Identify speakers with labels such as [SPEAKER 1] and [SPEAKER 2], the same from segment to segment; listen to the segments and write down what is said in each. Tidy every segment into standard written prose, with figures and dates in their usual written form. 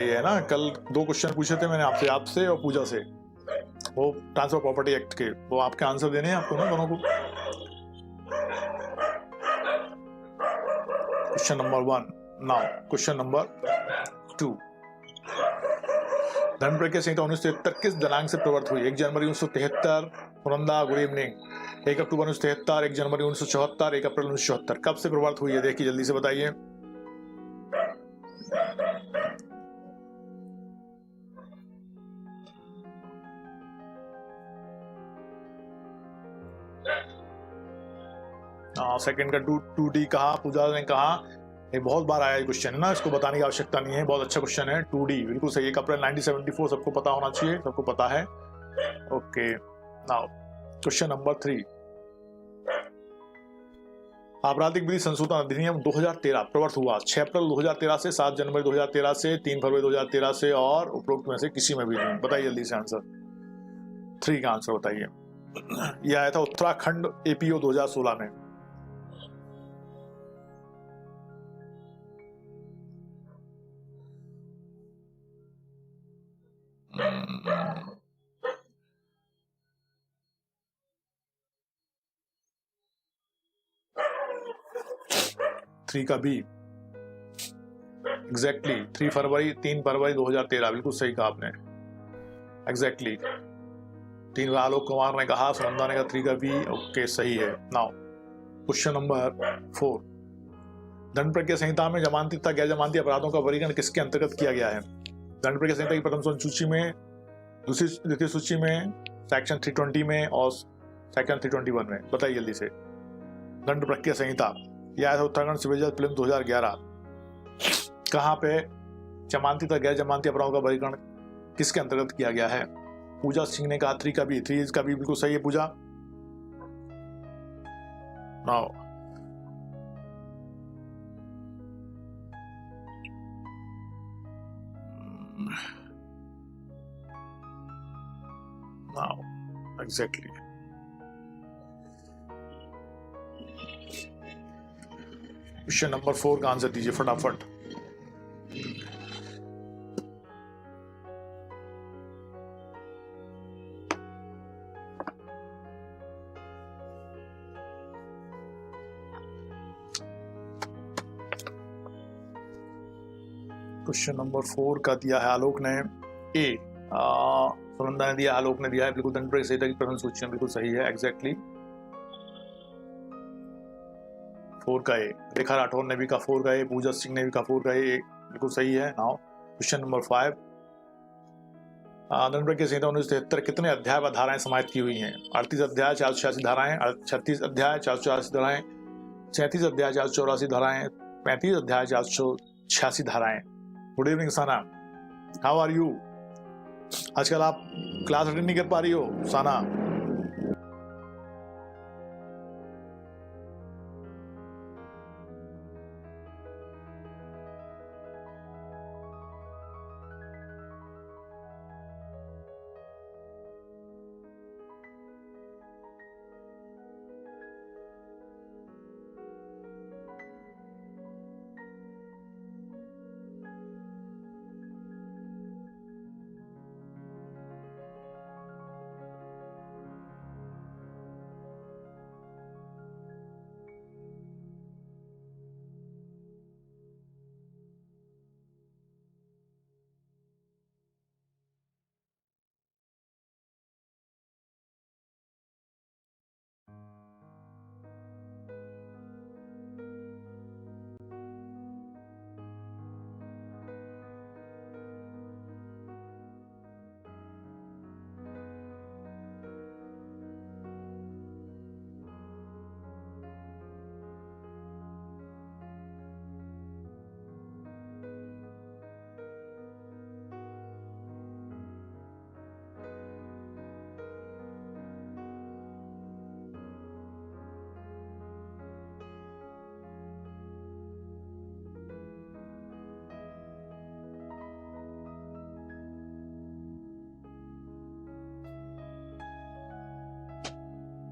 [SPEAKER 1] ये है ना, कल 2 क्वेश्चन पूछे थे मैंने आपसे, आपसे और पूजा से, वो ट्रांसफर प्रॉपर्टी एक्ट के, वो आपके आंसर देने हैं आपको ना दोनों को। Question number 1 now, question number 2। धन प्रज्ञा संहिता 1973 किस दिनांक से प्रवर्त हुई? 1 जनवरी 1973, पुरंदा, गुड इवनिंग। 1 अक्टूबर 1973, 1 जनवरी 1974, 1 अप्रैल 1974, कब से प्रवर्त हुई है? देखिए जल्दी से बताइए। सेकंड का 2D कहा, पूजा ने कहा, ये बहुत बार आया क्वेश्चन है ना, इसको बताने की आवश्यकता नहीं है, बहुत अच्छा क्वेश्चन है। 2D बिल्कुल सही। 1 अप्रैल 1974 सबको पता होना चाहिए, सबको पता है। Okay now question number 3। आपराधिक विधि संशोधन अधिनियम 2013 प्रवर्त हुआ 6 अप्रैल 2013 से, 7 जनवरी 2013 से, 3 फरवरी 2013 से, और उपरोक्त में से किसी में भी नहीं। बताइए जल्दी से आंसर, 3 का आंसर बताइए। यह आया था उत्तराखंड APO 2016 में। थ्री का बी एग्जैक्टली 3 फरवरी 2013, बिल्कुल सही कहा आपने, एग्जैक्टली 3 का आलोक कुमार ने कहा, सुनंदा ने कहा 3 का बी। ओके सही है। Now question number 4। दंड प्रक्रिया संहिता में जमानती तथा गैर जमानती अपराधों का वर्गीकरण किसके अंतर्गत किया गया है? दंड प्रक्रिया संहिता की प्रथम सूची में, दूसरी द्वितीय सूची में, सेक्शन 320 में और सेक्शन 321 में। बताइए जल्दी से। दंड प्रक्रिया संहिता यह है उत्तराखंड सिविल जज फिल्म 2011, कहाँ पे जमानती तथा गैर जमानती अपराधों का वर्गीकरण किसके अंतर्गत किया गया है? पूजा सिंह ने कहा 3 का बी, 3 का बी बिल्कुल सही है पूजा। नाउ एग्जैक्टली क्वेश्चन नंबर 4 का आंसर दीजिए फटाफट। क्वेश्चन नंबर 4 का दिया है आलोक ने ए, सुनंदा ने दिया, आलोक ने दिया है, बिल्कुल दंड प्रक्रिया संहिता की प्रथम सूची में बिल्कुल सही है, एग्जैक्टली 4 का ए। रेखा राठौर ने भी कहा 4 का ए, पूजा सिंह ने भी कहा 4 का ए, बिल्कुल सही है। Now question number 5। दंड प्रक्रिया संहिता 1973 कितने अध्याय व धाराएं समाहित की हुई हैं? 38 अध्याय 486 धाराएं, 36 अध्याय 484 धाराएं, 37 अध्याय 484 धाराएं, 35 अध्याय 486 धाराएं। Good evening Sana, how are you? आजकल आप क्लास अटेंड नहीं कर पा रही हो साना?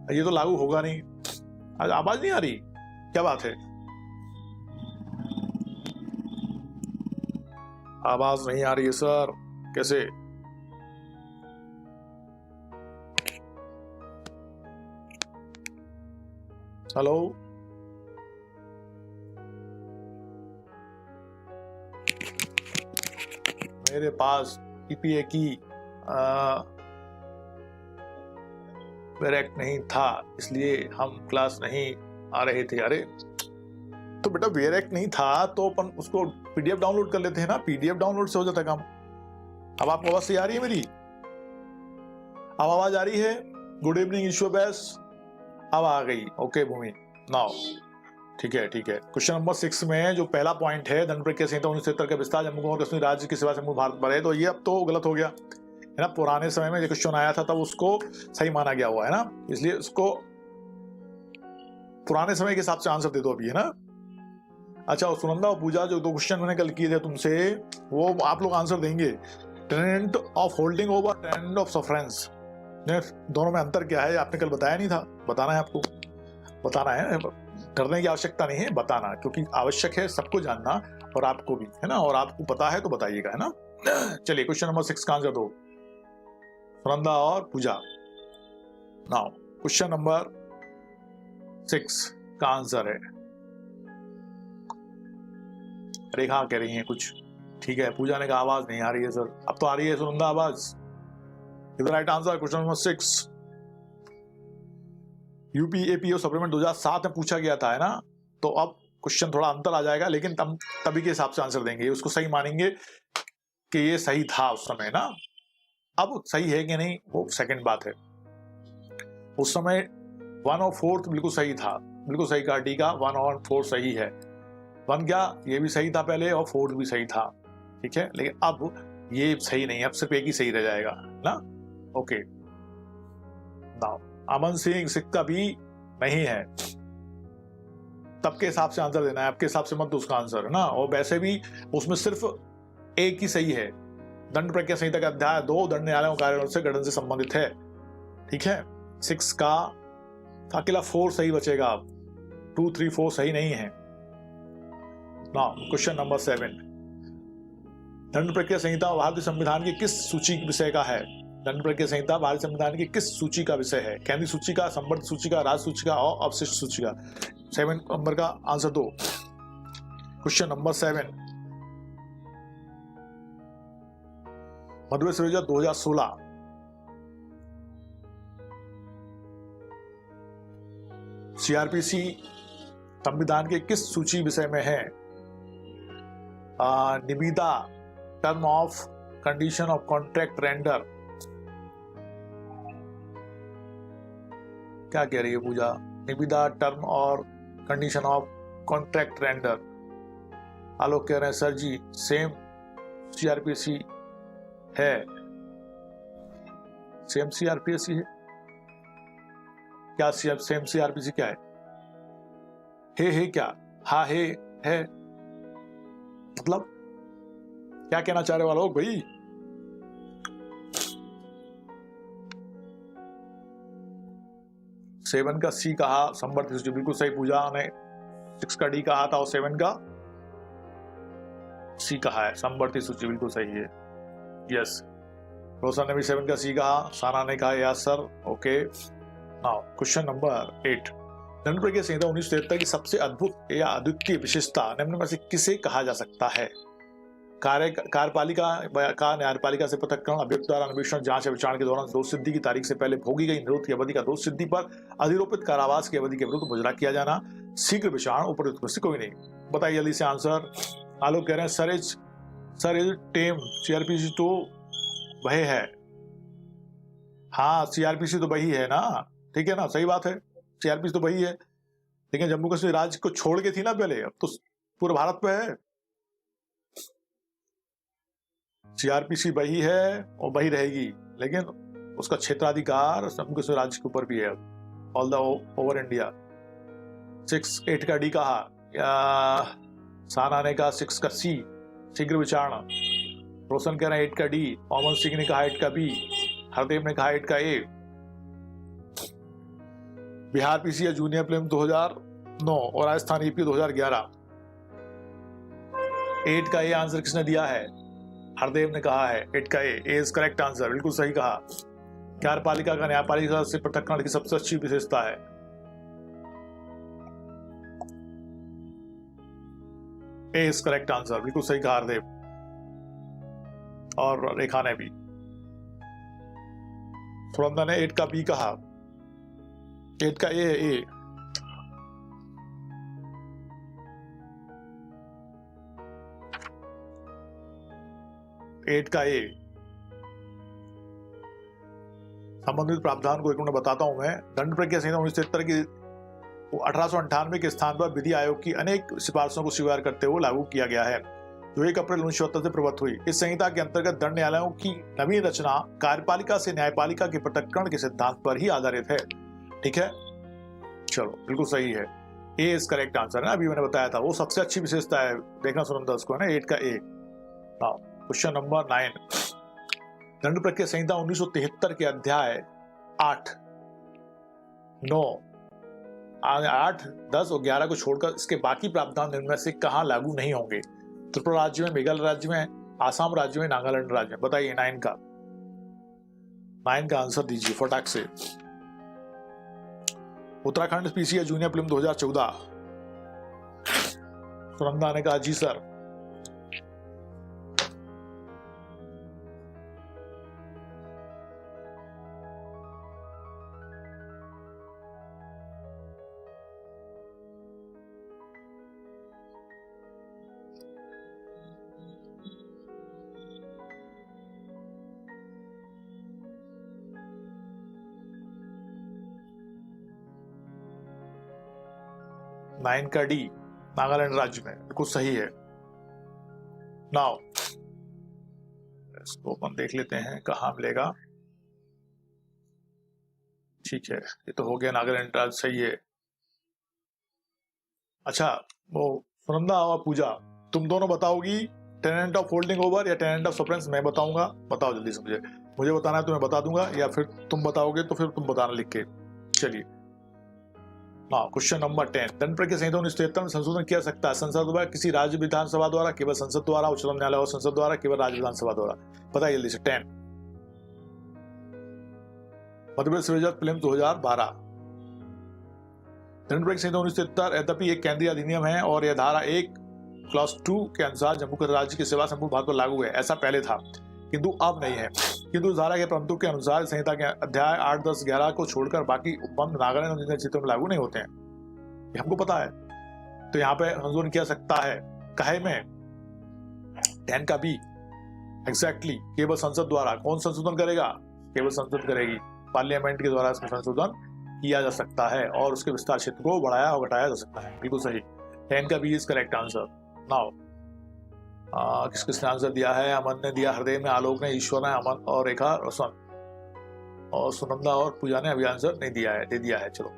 [SPEAKER 1] ये तो लागू होगा नहीं, आज आवाज नहीं आ रही, क्या बात है? आवाज नहीं आ रही है सर, कैसे? हेलो, मेरे पास पीपीए की वेरेक्ट नहीं था, इसलिए हम क्लास नहीं आ रहे थे। अरे तो बेटा वेरेक्ट नहीं था तो अपन उसको पीडीएफ डाउनलोड कर लेते हैं ना, पीडीएफ डाउनलोड से हो जाता काम। अब आपको आवाज सही आ रही है मेरी? अब आवाज आ रही है? गुड इवनिंग ईश्वर बैस, अब आ गई। ओके भूमि, नाउ ठीक है ठीक है। क्वेश्चन नंबर 6 में जो पहला पॉइंट है दंड प्रक्रिया संहिता 1970 का विस्तार जम्मू और कश्मीर राज्य की सेवा से मूल भारत पर है, तो ये अब तो गलत हो गया है ना। पुराने समय में जो क्वेश्चन आया था तब उसको सही माना गया हुआ है ना, इसलिए उसको पुराने समय के हिसाब से आंसर दे दो अभी, है ना। अच्छा, और सुनंदा और पूजा जो 2 क्वेश्चन मैंने कल किए थे तुमसे, वो आप लोग आंसर देंगे। Tenant of holding over tenant of sufferance, दोनों में अंतर क्या है आपने कल बताया नहीं था, बताना है आपको, बताना है। डरने की आवश्यकता नहीं है, बताना, क्योंकि आवश्यक है सबको जानना और आपको भी, है ना। और आपको पता है तो बताइएगा, है ना। चलिए क्वेश्चन नंबर 6 का आंसर दो सुनंदा और पूजा। नाउ क्वेश्चन नंबर 6 का आंसर है, रेखा कह रही है कुछ, ठीक है। पूजा ने कहा आवाज नहीं आ रही है सर, अब तो आ रही है सुनंदा आवाज। Is right answer question number 6। UP APO supplement 2007 में पूछा गया था, है ना। तो अब क्वेश्चन थोड़ा अंतर आ जाएगा, लेकिन तभी के हिसाब से आंसर देंगे, उसको सही मानेंगे कि ये सही था उस समय ना। अब सही है कि नहीं वो सेकंड बात है। उस समय 1 और 4 बिल्कुल सही था, बिल्कुल सही कहा डी का, 1 और 4 सही है। 1 क्या, ये भी सही था पहले, और 4 भी सही था, ठीक है। लेकिन अब ये सही नहीं, अब सिर्फ एक ही सही रह जाएगा ना। ओके, नाउ अमन सिंह सिक्का भी नहीं है, तब के हिसाब से आंसर देना है, आपके हिसाब से मत उसका आंसर, है ना। और वैसे भी उसमें सिर्फ एक ही सही है। दंड प्रक्रिया संहिता का अध्याय 2 दंड न्यायालयों कार्यों से गठन से संबंधित है, ठीक है। 6 का अकेला 4 सही बचेगा, अब 2, 3, 4 सही नहीं है। नाउ क्वेश्चन नंबर 7, दंड प्रक्रिया संहिता भारतीय संविधान की किस सूची विषय का है? दंड प्रक्रिया संहिता भारतीय संविधान की किस सूची का विषय है? केंद्रीय सूची का, संवर्धित सूची का, राज्य सूची का और अवशिष्ट सूची का? 7 नंबर का आंसर दो। क्वेश्चन नंबर 7, मध्य सृजा 2016 सीआरपीसी संविधान के किस सूची विषय में है? निविदा, term of condition of contract render, क्या कह रही है पूजा? निविदा, टर्म और कंडीशन ऑफ कॉन्ट्रैक्ट रेंडर। आलोक कह रहे हैं सर जी सेम सीआरपीसी है, सेम सीआरपीसी है क्या? सेम सीआरपीसी क्या है क्या? हाँ है मतलब क्या कहना चाह रहे वालों भाई? सेवन का सी कहा, संवर्धित सूची बिल्कुल सही। पूजा ने 6 का डी कहा था और 7 का सी कहा है, संवर्धित सूची बिल्कुल सही है। यस, रोशन ने भी 7 का सी कहा, साना ने कहा yes sir. Okay, now question number 8, दंड प्रक्रिया संहिता 1973 की सबसे अद्भुत या अद्वितीय विशेषता निम्न में से किसे कहा जा सकता है? कार्यपालिका का न्यायपालिका से पृथक्करण, अभियुक्त द्वारा अन्वेषण, जांच या विचारण के दौरान दोष सिद्धि की तारीख से पहले भोगी गई निरोध की अवधि का दोष सिद्धि पर अधिरोपित कारावास की अवधि के विरुद्ध मुजरा किया जाना, शीघ्र विचारण, उपयुक्त में से कोई नहीं। बताइए जल्दी से आंसर। आलोक कह रहे हैं सर इज टेम सीआरपीसी तो वही है। हाँ सीआरपीसी तो वही है ना, ठीक है ना, सही बात है, सीआरपीसी तो वही है। लेकिन जम्मू कश्मीर राज्य को छोड़ के थी ना पहले, अब तो पूरे भारत पे है। सीआरपीसी वही है और वही रहेगी, लेकिन उसका क्षेत्राधिकार जम्मू कश्मीर राज्य के ऊपर भी है, ऑल द ओवर इंडिया। 6, 8 का डी कहा, साना ने कहा 6 का सी, शीघ्र विचारणा। रोशन कह रहे हैं 8 का डी, अमन सिंह ने कहा 8 का बी, हरदेव ने कहा 8 का ए। बिहार पीसी या जूनियर प्रीलिम्स 2009 और राजस्थान ईपी 2011। 8 का ए आंसर किसने दिया है? हरदेव ने कहा है इट का ए इज करेक्ट आंसर, बिल्कुल सही कहा। कार्यपालिका का न्यायपालिका से पृथक्करण की सबसे अच्छी विशेषता है। ए इज करेक्ट आंसर, बिल्कुल सही कहा हरदेव और रेखा ने भी। सुनंदा ने 8 का बी कहा, 8 का ए है ए। एट का ए संबंधित प्रावधान को एक मिनट बताता हूं मैं। दंड प्रक्रिया संहिता 1973 की 1898 के स्थान पर विधि आयोग की अनेक सिफारिशों को स्वीकार करते हुए लागू किया गया है, जो 1 अप्रैल 1977 से प्रवृत्त हुई। इस संहिता के अंतर्गत दंड न्यायालयों की नवीन रचना कार्यपालिका से न्यायपालिका के पृथक्करण के सिद्धांत पर ही आधारित है। ठीक है, चलो बिल्कुल सही है, ए इज करेक्ट आंसर है। अभी मैंने बताया था वो सबसे अच्छी विशेषता है, देखना सुनंदा उसको है ना, 8 का ए। क्वेश्चन नंबर 9, दंड प्रक्रिया संहिता 1973 के अध्याय 8, 9, 8, 10 और 11 को छोड़कर इसके बाकी प्रावधान इनमें से कहां लागू नहीं होंगे? त्रिपुरा राज्य में, मेघालय राज्य में, आसाम राज्य में, नागालैंड राज्य में। बताइए 9 का आंसर दीजिए फटाक से। Uttarakhand PCA junior film 2014। Sunanda ने कहा जी सर। नाइन का डी, नागालैंड राज्य में, बिल्कुल सही है। नाउ इसको अपन देख लेते हैं कहाँ मिलेगा। ठीक है, ये तो हो गया, नागालैंड राज्य सही है। अच्छा, वो सुनंदा और पूजा तुम दोनों बताओगी टेनेंट ऑफ होल्डिंग ओवर या टेनेंट ऑफ सफरेंस? मैं बताऊंगा, बताओ जल्दी से मुझे बताना है तो मैं बता दूंगा, या फिर तुम बताओगे तो फिर तुम बताना लिख के। चलिए क्वेश्चन नंबर 10, दंड प्रक्रिया संहिता 1973 में संशोधन किया सकता है संसद द्वारा, किसी राज्य विधानसभा द्वारा, केवल संसद द्वारा, उच्चतम न्यायालय और संसद द्वारा, केवल राज्य विधानसभा द्वारा? बताइए जल्दी से। 10, मध्य प्रदेश विजय फिल्म 2012। दंड प्रक्रिया संहिता 1973 यद्यपि एक केंद्रीय अधिनियम है और यह धारा 1 क्लॉज 2 के अनुसार जम्मू कश्मीर राज्य की सेवा संपूर्ण भारत पर लागू है, ऐसा पहले था किंतु अब नहीं है। किंतु धारा के प्रबंधों के अनुसार संहिता के अध्याय 8, 10, 11 को छोड़कर बाकी उपबंध नागालैंड और अन्य क्षेत्रों में लागू नहीं होते हैं, ये हमको पता है। तो यहाँ पे संशोधन किया सकता है कहे में 10 का बी एग्जैक्टली, केवल संसद द्वारा। कौन संशोधन करेगा? केवल संसद करेगी, पार्लियामेंट के द्वारा इसमें संशोधन किया जा सकता है और उसके विस्तार क्षेत्र को बढ़ाया और घटाया जा सकता है, बिल्कुल सही। 10 का B is correct answer. Now किस किसने आंसर दिया है? अमन ने दिया, हृदय में, आलोक ने, ईश्वर ने, अमन और रेखा, रोशन और सुनंदा और पूजा ने अभी आंसर नहीं दिया है, दे दिया है। चलो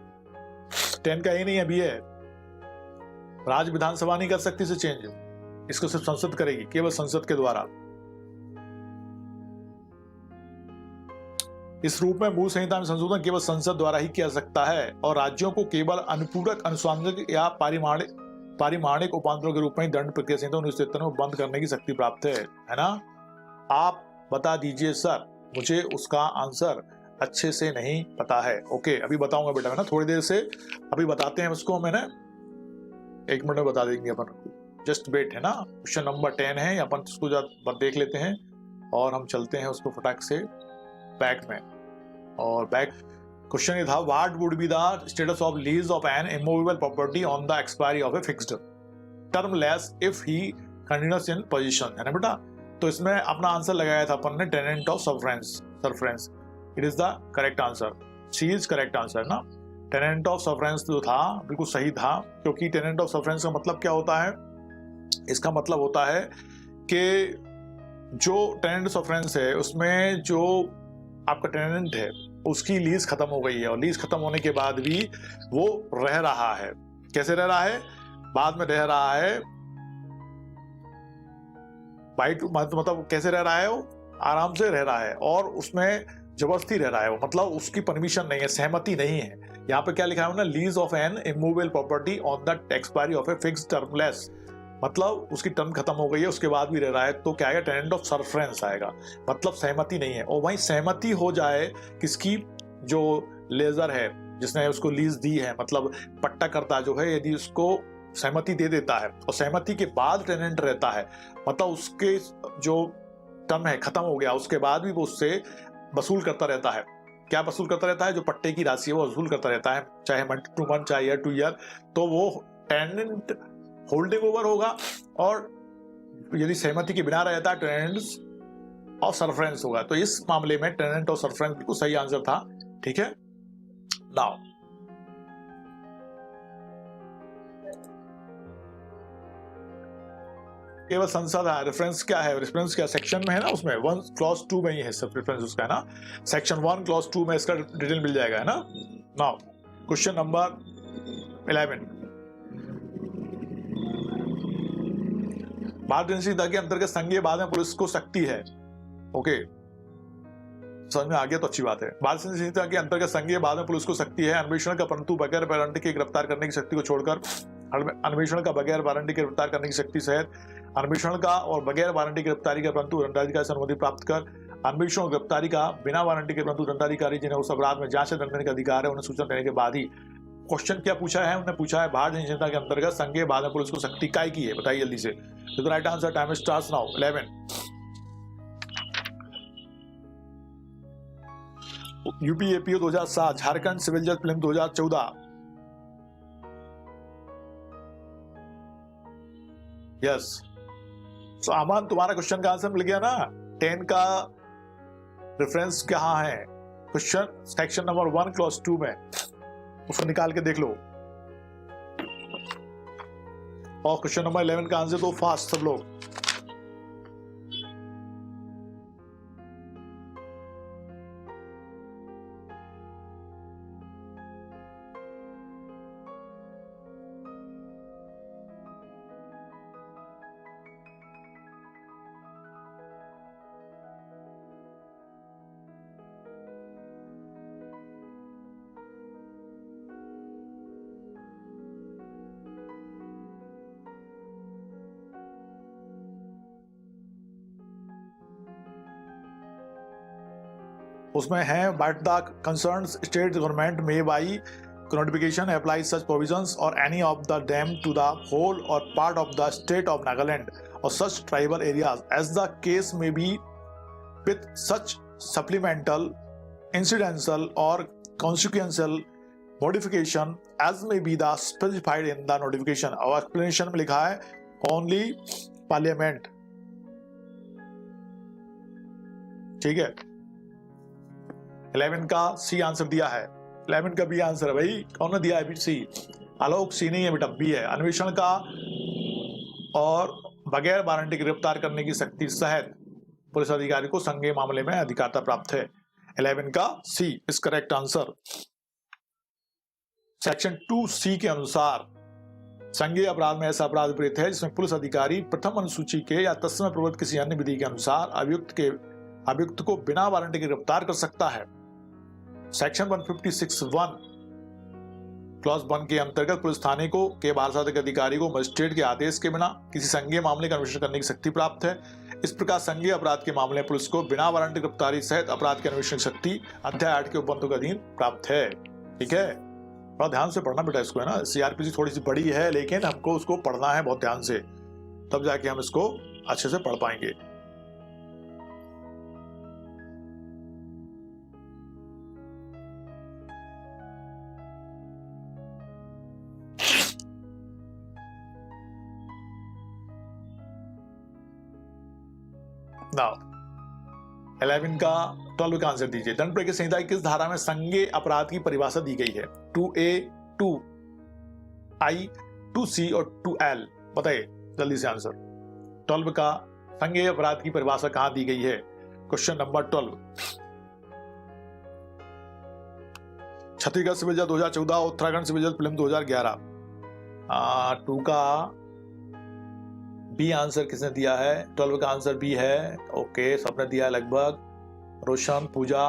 [SPEAKER 1] 10 का ये नहीं अभी है, राज्य विधानसभा नहीं कर सकती इसे चेंज, इसको सिर्फ संसद करेगी, केवल संसद के द्वारा। इस रूप में मूल संहिता में संशोधन केवल संसद द्वारा ही किया सकता है और राज्यों को केवल अनुपूरक, अनुसांगिक या पारिमाणिक उपांतरों के रूप में दंड प्रक्रिया संहिता 1973 में बंद करने की शक्ति प्राप्त है ना? आप बता दीजिए सर, मुझे उसका आंसर अच्छे से नहीं पता है। ओके, अभी बताऊंगा बेटा, ना थोड़ी देर से अभी बताते हैं उसको, मैंने 1 मिनट में बता देंगे अपन, जस्ट वेट है ना। क्वेश्चन नंबर 10 है, अपन उसको देख लेते हैं और हम चलते हैं उसको फटाक से बैक में। और बैक क्वेश्चन ये था, what would be the status of lease of N immovable property on the expiry of a fixed term less if he continuous in position, है ना बेटा? तो इसमें अपना आंसर लगाया था अपन ने tenant of sufferance. It is the correct answer, C is correct answer ना। टेनेंट ऑफ सफरेंस जो था बिल्कुल सही था, क्योंकि टेनेंट ऑफ सफरेंस का मतलब क्या होता है? इसका मतलब होता है कि जो टेनेंट ऑफ सफरेंस है उसमें जो आपका टेनेंट है उसकी लीज खत्म हो गई है और लीज खत्म होने के बाद भी वो रह रहा है। कैसे रह रहा है? बाद में रह रहा है मतलब कैसे रह रहा है? वो आराम से रह रहा है और उसमें जबरदस्ती रह रहा है वो, मतलब उसकी परमिशन नहीं है, सहमति नहीं है। यहाँ पे क्या लिखा है ना, lease of N immovable property on the expiry of a fixed term less मतलब उसकी टर्म खत्म हो गई है उसके बाद भी रह रहा है, तो क्या आएगा, टेनेंट ऑफ सरफ्रेंस आएगा, मतलब सहमति नहीं है। और वहीं सहमति हो जाए किसकी, जो लेजर है जिसने उसको लीज दी है, मतलब पट्टा करता जो है, यदि उसको सहमति दे देता है और सहमति के बाद टेनेंट रहता है, मतलब उसके जो टर्म है खत्म हो गया, उसके बाद भी वो उससे वसूल करता रहता है। क्या वसूल करता रहता है, जो पट्टे की राशि है वो वसूल करता रहता है, चाहे मंथ टू मंथ, चाहे ईयर टू ईयर। तो वो टेनेंट होल्डिंग ओवर होगा, और यदि सहमति के बिना रहता है टेनेंट ऑफ सरफ्रेंस होगा। तो इस मामले में टेनेंट ऑफ सरफ्रेंस बिल्कुल सही आंसर था। ठीक है, नाउ केवल संसद है, रेफरेंस क्या है, रेफरेंस क्या सेक्शन में है ना, उसमें 1 क्लॉज 2 में ही है सब रेफरेंस उसका, है ना, सेक्शन 1 क्लॉज 2 में इसका डिटेल मिल जाएगा, है ना। नाउ क्वेश्चन नंबर 11, भारतीय संहिता के अंतर्गत संघीय बाद में पुलिस को शक्ति है। ओके, समझ में आ गया तो अच्छी बात है। भारतीय संहिता के अंतर्गत संघीय बाद में पुलिस को शक्ति है अन्वेषण का, परंतु बगैर वारंट के गिरफ्तार करने की शक्ति को छोड़कर, अन्वेषण का बगैर वारंट के गिरफ्तार करने की शक्ति सहित अन्वेषण का और बगैर वारंटी गिरफ्तारी का परंतु दंडाधिकारी से अनुमति प्राप्त कर, अन्वेषण और गिरफ्तारी का बिना वारंटी के परंतु दंडाधिकारी जिन्हें उस अपराध में जांच से दंड देने का अधिकार है उन्हें सूचना देने के बाद ही। क्वेश्चन क्या पूछा है, उन्होंने पूछा है भारतीय संहिता के अंतर्गत संघीय बाद में पुलिस को शक्ति काय की है, बताइए जल्दी से। तो right answer, time starts now. 11 UP APO 2007, Jharkhand civil जज फिल्म 2014। यस, तो अमन तुम्हारा क्वेश्चन का आंसर मिल गया ना। 10 का रेफरेंस कहाँ है, क्वेश्चन सेक्शन नंबर 1 क्लॉज 2 में, उसको निकाल के देख लो। और क्वेश्चन नंबर 11 का आंसर दो फास्ट सब लोग। उसमें है but the concern state government may by notification apply such provisions or any of the them to the whole or part of the state of Nagaland or such tribal areas as the case may be with such supplemental, incidental or consequential modification as may be the specified in the notification। और explanation में लिखा है only parliament। ठीक है, 11 का C answer दिया है, 11 का बी आंसर है भाई। कौन ने दिया है सी? आलोक सी नहीं है बेटा, बी है। अन्वेषण का और बगैर वारंटी गिरफ्तार करने की शक्ति सहित पुलिस अधिकारी को संज्ञेय मामले में अधिकारता प्राप्त है। 11 का C is correct answer. Section 2C के अनुसार संज्ञेय अपराध में ऐसा अपराध विपरीत है जिसमें पुलिस अधिकारी प्रथम अनुसूची के या तत्समय प्रवृत्त किसी अन्य विधि के अनुसार अभियुक्त को बिना वारंटी के गिरफ्तार कर सकता है। सेक्शन 156(1) क्लॉज 1 के अंतर्गत पुलिस थाने को के बालसाधक अधिकारी को मजिस्ट्रेट के आदेश के बिना किसी संज्ञेय मामले का अन्वेषण करने की शक्ति प्राप्त है। इस प्रकार संज्ञेय अपराध के मामले में पुलिस को बिना वारंटी गिरफ्तारी सहित अपराध की अन्वेषण शक्ति अध्याय 8 के उपबंधों के अधीन प्राप्त है। ठीक है, थोड़ा ध्यान से पढ़ना बेटा इसको, है ना। सीआरपीसी थोड़ी सी बड़ी है लेकिन हमको उसको पढ़ना है बहुत ध्यान से, तब जाके हम इसको अच्छे से पढ़ पाएंगे। नाउ 11 का 12 का आंसर दीजिए। दंड प्रक्रिया संहिता की किस धारा में संज्ञेय अपराध की परिभाषा दी गई है? 2A, 2I, 2C और 2L। बताइए जल्दी से आंसर। 12 का संज्ञेय अपराध की परिभाषा कहां दी गई है? Question number 12। छत्तीसगढ़ सिविल जज 2014, उत्तराखंड सिविल जज फिल्म 2011। 2 का बी आंसर किसने दिया है? 12 का आंसर बी है। ओके, सबने दिया है लगभग। रोशन, पूजा,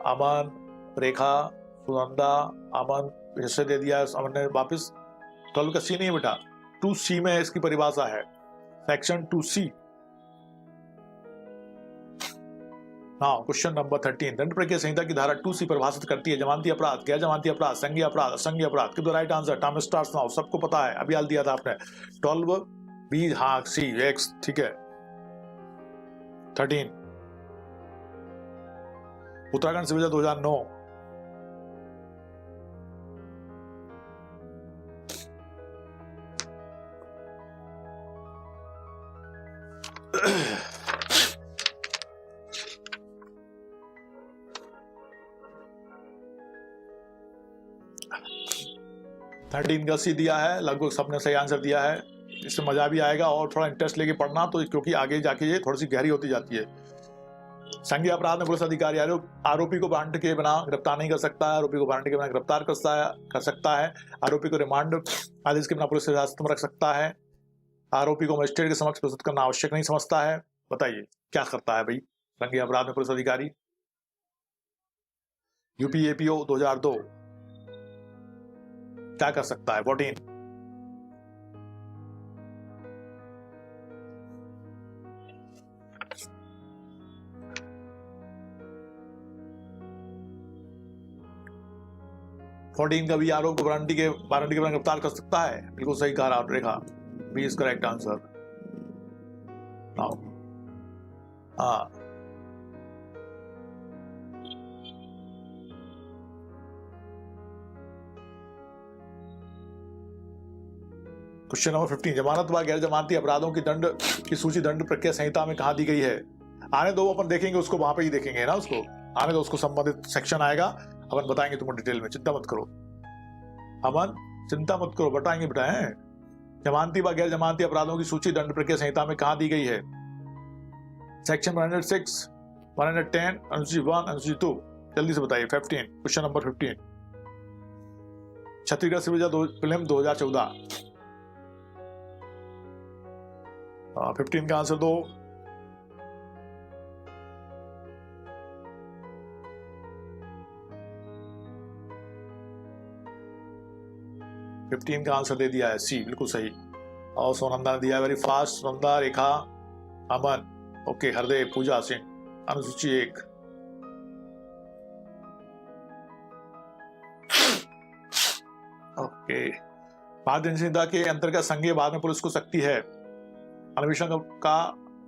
[SPEAKER 1] अमन, रेखा, सुनंदा, अमन फिर से दे दिया अमन ने वापस। 12 का सी नहीं है बेटा, 2C में इसकी परिभाषा है, सेक्शन 2C। हाँ, क्वेश्चन नंबर 13, दंड प्रक्रिया संहिता की धारा 2C परिभाषित करती है जमानती अपराध, गैर जमानती अपराध, संज्ञेय अपराध, असंज्ञेय अपराध। के दो right answer, time starts now, सबको पता है, अभी हाल दिया था आपने 12B, हाँ C X, ठीक है। 13, उत्तराखंड सिविल 2009। थर्टीन का सी दिया है, लगभग सबने सही आंसर दिया है। इससे मजा भी आएगा और थोड़ा इंटरेस्ट लेके पढ़ना, तो क्योंकि आगे जाके ये थोड़ी सी गहरी होती जाती है। संज्ञेय अपराध में पुलिस अधिकारी आरोपी को वारंट के बिना गिरफ्तार नहीं कर सकता है, आरोपी को वारंट के बिना गिरफ्तार कर सकता है, आरोपी को रिमांड आदेश के बिना पुलिस हिरासत में रख सकता है, आरोपी को मजिस्ट्रेट के समक्ष प्रस्तुत करना आवश्यक नहीं समझता है। बताइए क्या करता है भाई संज्ञेय अपराध में पुलिस अधिकारी? यूपी एपीओ 2002 क्या कर सकता है? 14, का भी आरोप को वारंटी के बिना गिरफ्तार कर सकता है। बिल्कुल सही कहा Rekha, B is correct answer. Now हाँ, क्वेश्चन नंबर 15, जमानत व गैर जमानती अपराधों की दंड की सूची दंड प्रक्रिया संहिता में कहां दी गई है? आने दो, अपन देखेंगे उसको, वहां पे ही देखेंगे ना उसको, आने दो, उसको संबंधित सेक्शन आएगा, अपन बताएंगे तुमको डिटेल में, चिंता मत करो अमन, चिंता मत करो, बताएंगे बताएं। जमानती व गैर जमानती अपराधों की सूची दंड प्रक्रिया संहिता में कहां दी गई है? सेक्शन 106, 110, अनुसूची 1, अनुसूची 2। जल्दी से बताइए। 15, question number 15, Chhattisgarh civil prelim 2014। 15 का आंसर दो। का आंसर दे दिया है सी, बिल्कुल सही। और सोनंदा ने दिया है, वेरी फास्ट सोनंदा, रेखा, अमन, ओके, हरदेव, पूजा सिंह, अनुसूची 1। ओके, भारत दंड संहिता के अंतर्गत संज्ञेय अपराध में पुलिस को शक्ति है अन्वेषण का,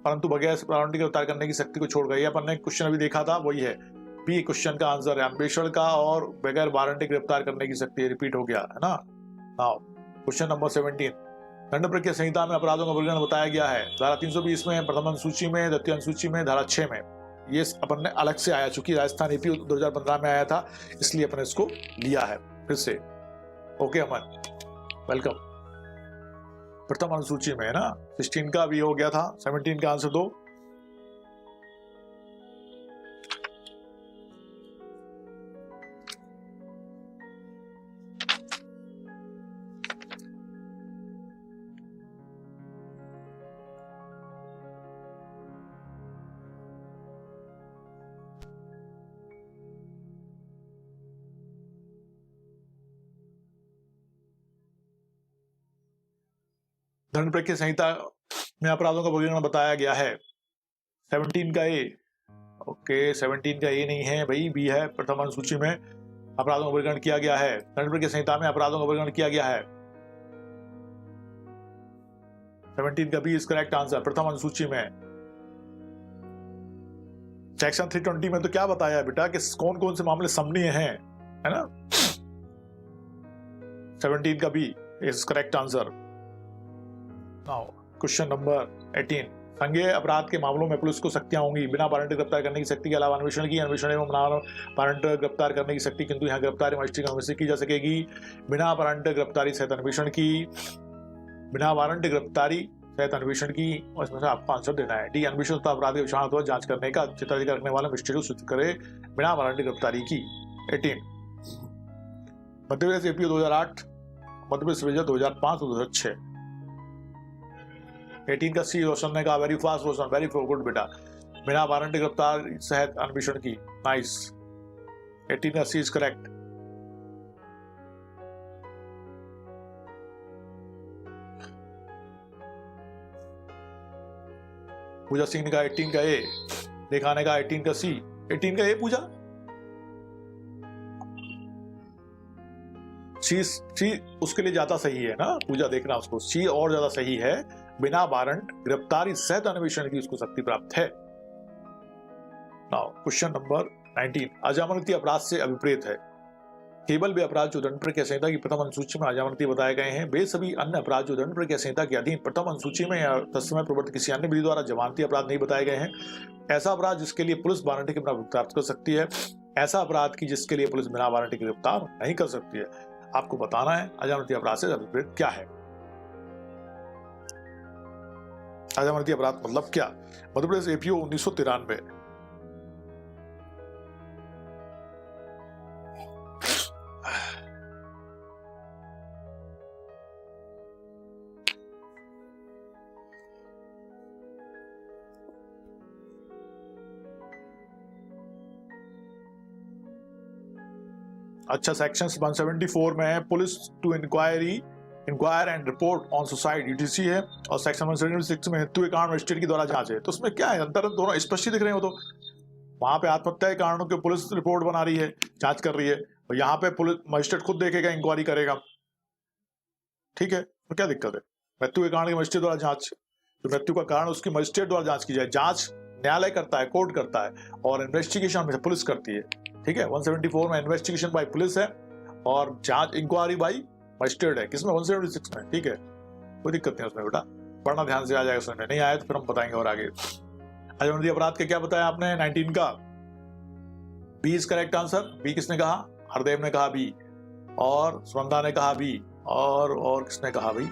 [SPEAKER 1] परंतु बगैर वारंटी गिरफ्तार करने की शक्ति को छोड़ गई है। अपन ने क्वेश्चन अभी देखा था, वही है बी क्वेश्चन का आंसर है, अन्वेषण का और बगैर वारंटी गिरफ्तार करने की शक्ति, रिपीट हो गया है ना। हाँ, क्वेश्चन नंबर 17, दंड प्रक्रिया संहिता में अपराधों का वर्गीकरण बताया गया है धारा 320 में, प्रथम अनुसूची में, द्वितीय अनुसूची में, धारा 6 में। ये अपन ने अलग से आया, चूंकि राजस्थान एपी 2015 में आया था, इसलिए अपन इसको लिया है फिर से। ओके अमन, वेलकम। प्रथम अनुसूची में है ना, 16 का भी हो गया था, 17 का आंसर दो। दंड प्रक्रिया संहिता में अपराधों का वर्गीकरण बताया गया है। 17 का ए, ओके, 17 का ए नहीं है भाई, बी है। प्रथम अनुसूची में अपराधों का वर्गीकरण किया गया है, दंड प्रक्रिया संहिता में अपराधों का वर्गीकरण किया गया है। 17 का बी इज करेक्ट आंसर, प्रथम अनुसूची में। सेक्शन 320 में तो क्या बताया है बेटा कि कौन कौन से मामले समनीय हैं, है ना। 17 का B is correct answer. Now question number 18, संज्ञेय अपराध के मामलों में पुलिस को शक्तियां होंगी बिना वारंट गिरफ्तार करने की शक्ति के अलावा अन्वेषण एवं बिना वारंट गिरफ्तार करने की शक्ति, किंतु यहाँ गिरफ्तारी मजिस्ट्रेट की अनुमति से की जा सकेगी। बिना वारंट गिरफ्तारी सहित अन्वेषण की, बिना वारंट गिरफ्तारी सहित अन्वेषण की, और इसमें से आपको आंसर देना है। डी, अन्वेषण तथा अपराध के विचारण अथवा जांच करने का क्षेत्राधिकार रखने वाला मजिस्ट्रेट को सूचित करे बिना वारंट गिरफ्तारी की। 18, मध्य प्रदेश एपीओ 2008, मध्य प्रदेश सिविल 2005 और 2006। 18 का सी रोशन ने कहा, वेरी फास्ट रोशन, वेरी गुड बेटा, बिना वारंट गिरफ्तार सहित अन्वेषण की, नाइस। 18 का सी इज करेक्ट। पूजा सिंह ने कहा 18 का ए, रेखा ने कहा 18 का सी, 18 का ए पूजा। सी उसके लिए ज्यादा सही है ना, पूजा देखना उसको, सी और ज्यादा सही है। बिना वारंट गिरफ्तारी सहित अन्वेषण की उसको शक्ति प्राप्त है। नाउ क्वेश्चन नंबर 19, अजामनती अपराध से अभिप्रेत है। केवल वे अपराध जो दंड प्रक्रिया संहिता की प्रथम अनुसूची में अजामनती बताए गए हैं, वे सभी अन्य अपराध जो दंड प्रक्रिया संहिता के अधीन प्रथम अनुसूची में या तत्समय प्रवर्तित किसी अन्य विधि द्वारा जमानती अपराध नहीं बताए गए हैं। ऐसा अपराध जिसके लिए पुलिस वारंटी के बिना गिरफ्तार कर सकती है, ऐसा अपराध की जिसके लिए पुलिस बिना वारंटी के गिरफ्तार नहीं कर सकती है। आपको बताना है अजामनती अपराध से अभिप्रेत क्या है। अजामनती अपराध मतलब क्या? मध्य प्रदेश एपीओ 1993। अच्छा, सेक्शन 174 में है police to inquire and report on suicide UTC है, और सेक्शन 176 में हेतु के कारण मजिस्ट्रेट के द्वारा जांच है। तो उसमें क्या है अंतर? दोनों स्पष्ट ही दिख रहे हो। तो वहां पे आत्महत्या के कारणों के पुलिस रिपोर्ट बना रही है, जांच कर रही है, और यहाँ पे पुलिस मजिस्ट्रेट खुद देखेगा, इंक्वायरी करेगा। ठीक है, तो क्या दिक्कत है? मृत्यु के कारण की मजिस्ट्रेट द्वारा जांच, तो मृत्यु का कारण उसकी मजिस्ट्रेट द्वारा जांच की जाए। जांच न्यायालय करता है, कोर्ट करता है, और इन्वेस्टिगेशन में पुलिस करती है। ठीक है, 174 में इन्वेस्टिगेशन बाय पुलिस है और जांच इंक्वायरी बाय मजिस्ट्रेट है। किसमें? 176 में। ठीक है, कोई दिक्कत नहीं उसमें बेटा, पढ़ना ध्यान से आ जाएगा, सुनने नहीं आया तो फिर हम बताएंगे और आगे। अजामनती अपराध के क्या बताया आपने? 19 का B is correct answer. B किसने कहा? हरदेव ने कहा बी, और सुनंदा ने कहा बी, और किसने कहा भाई?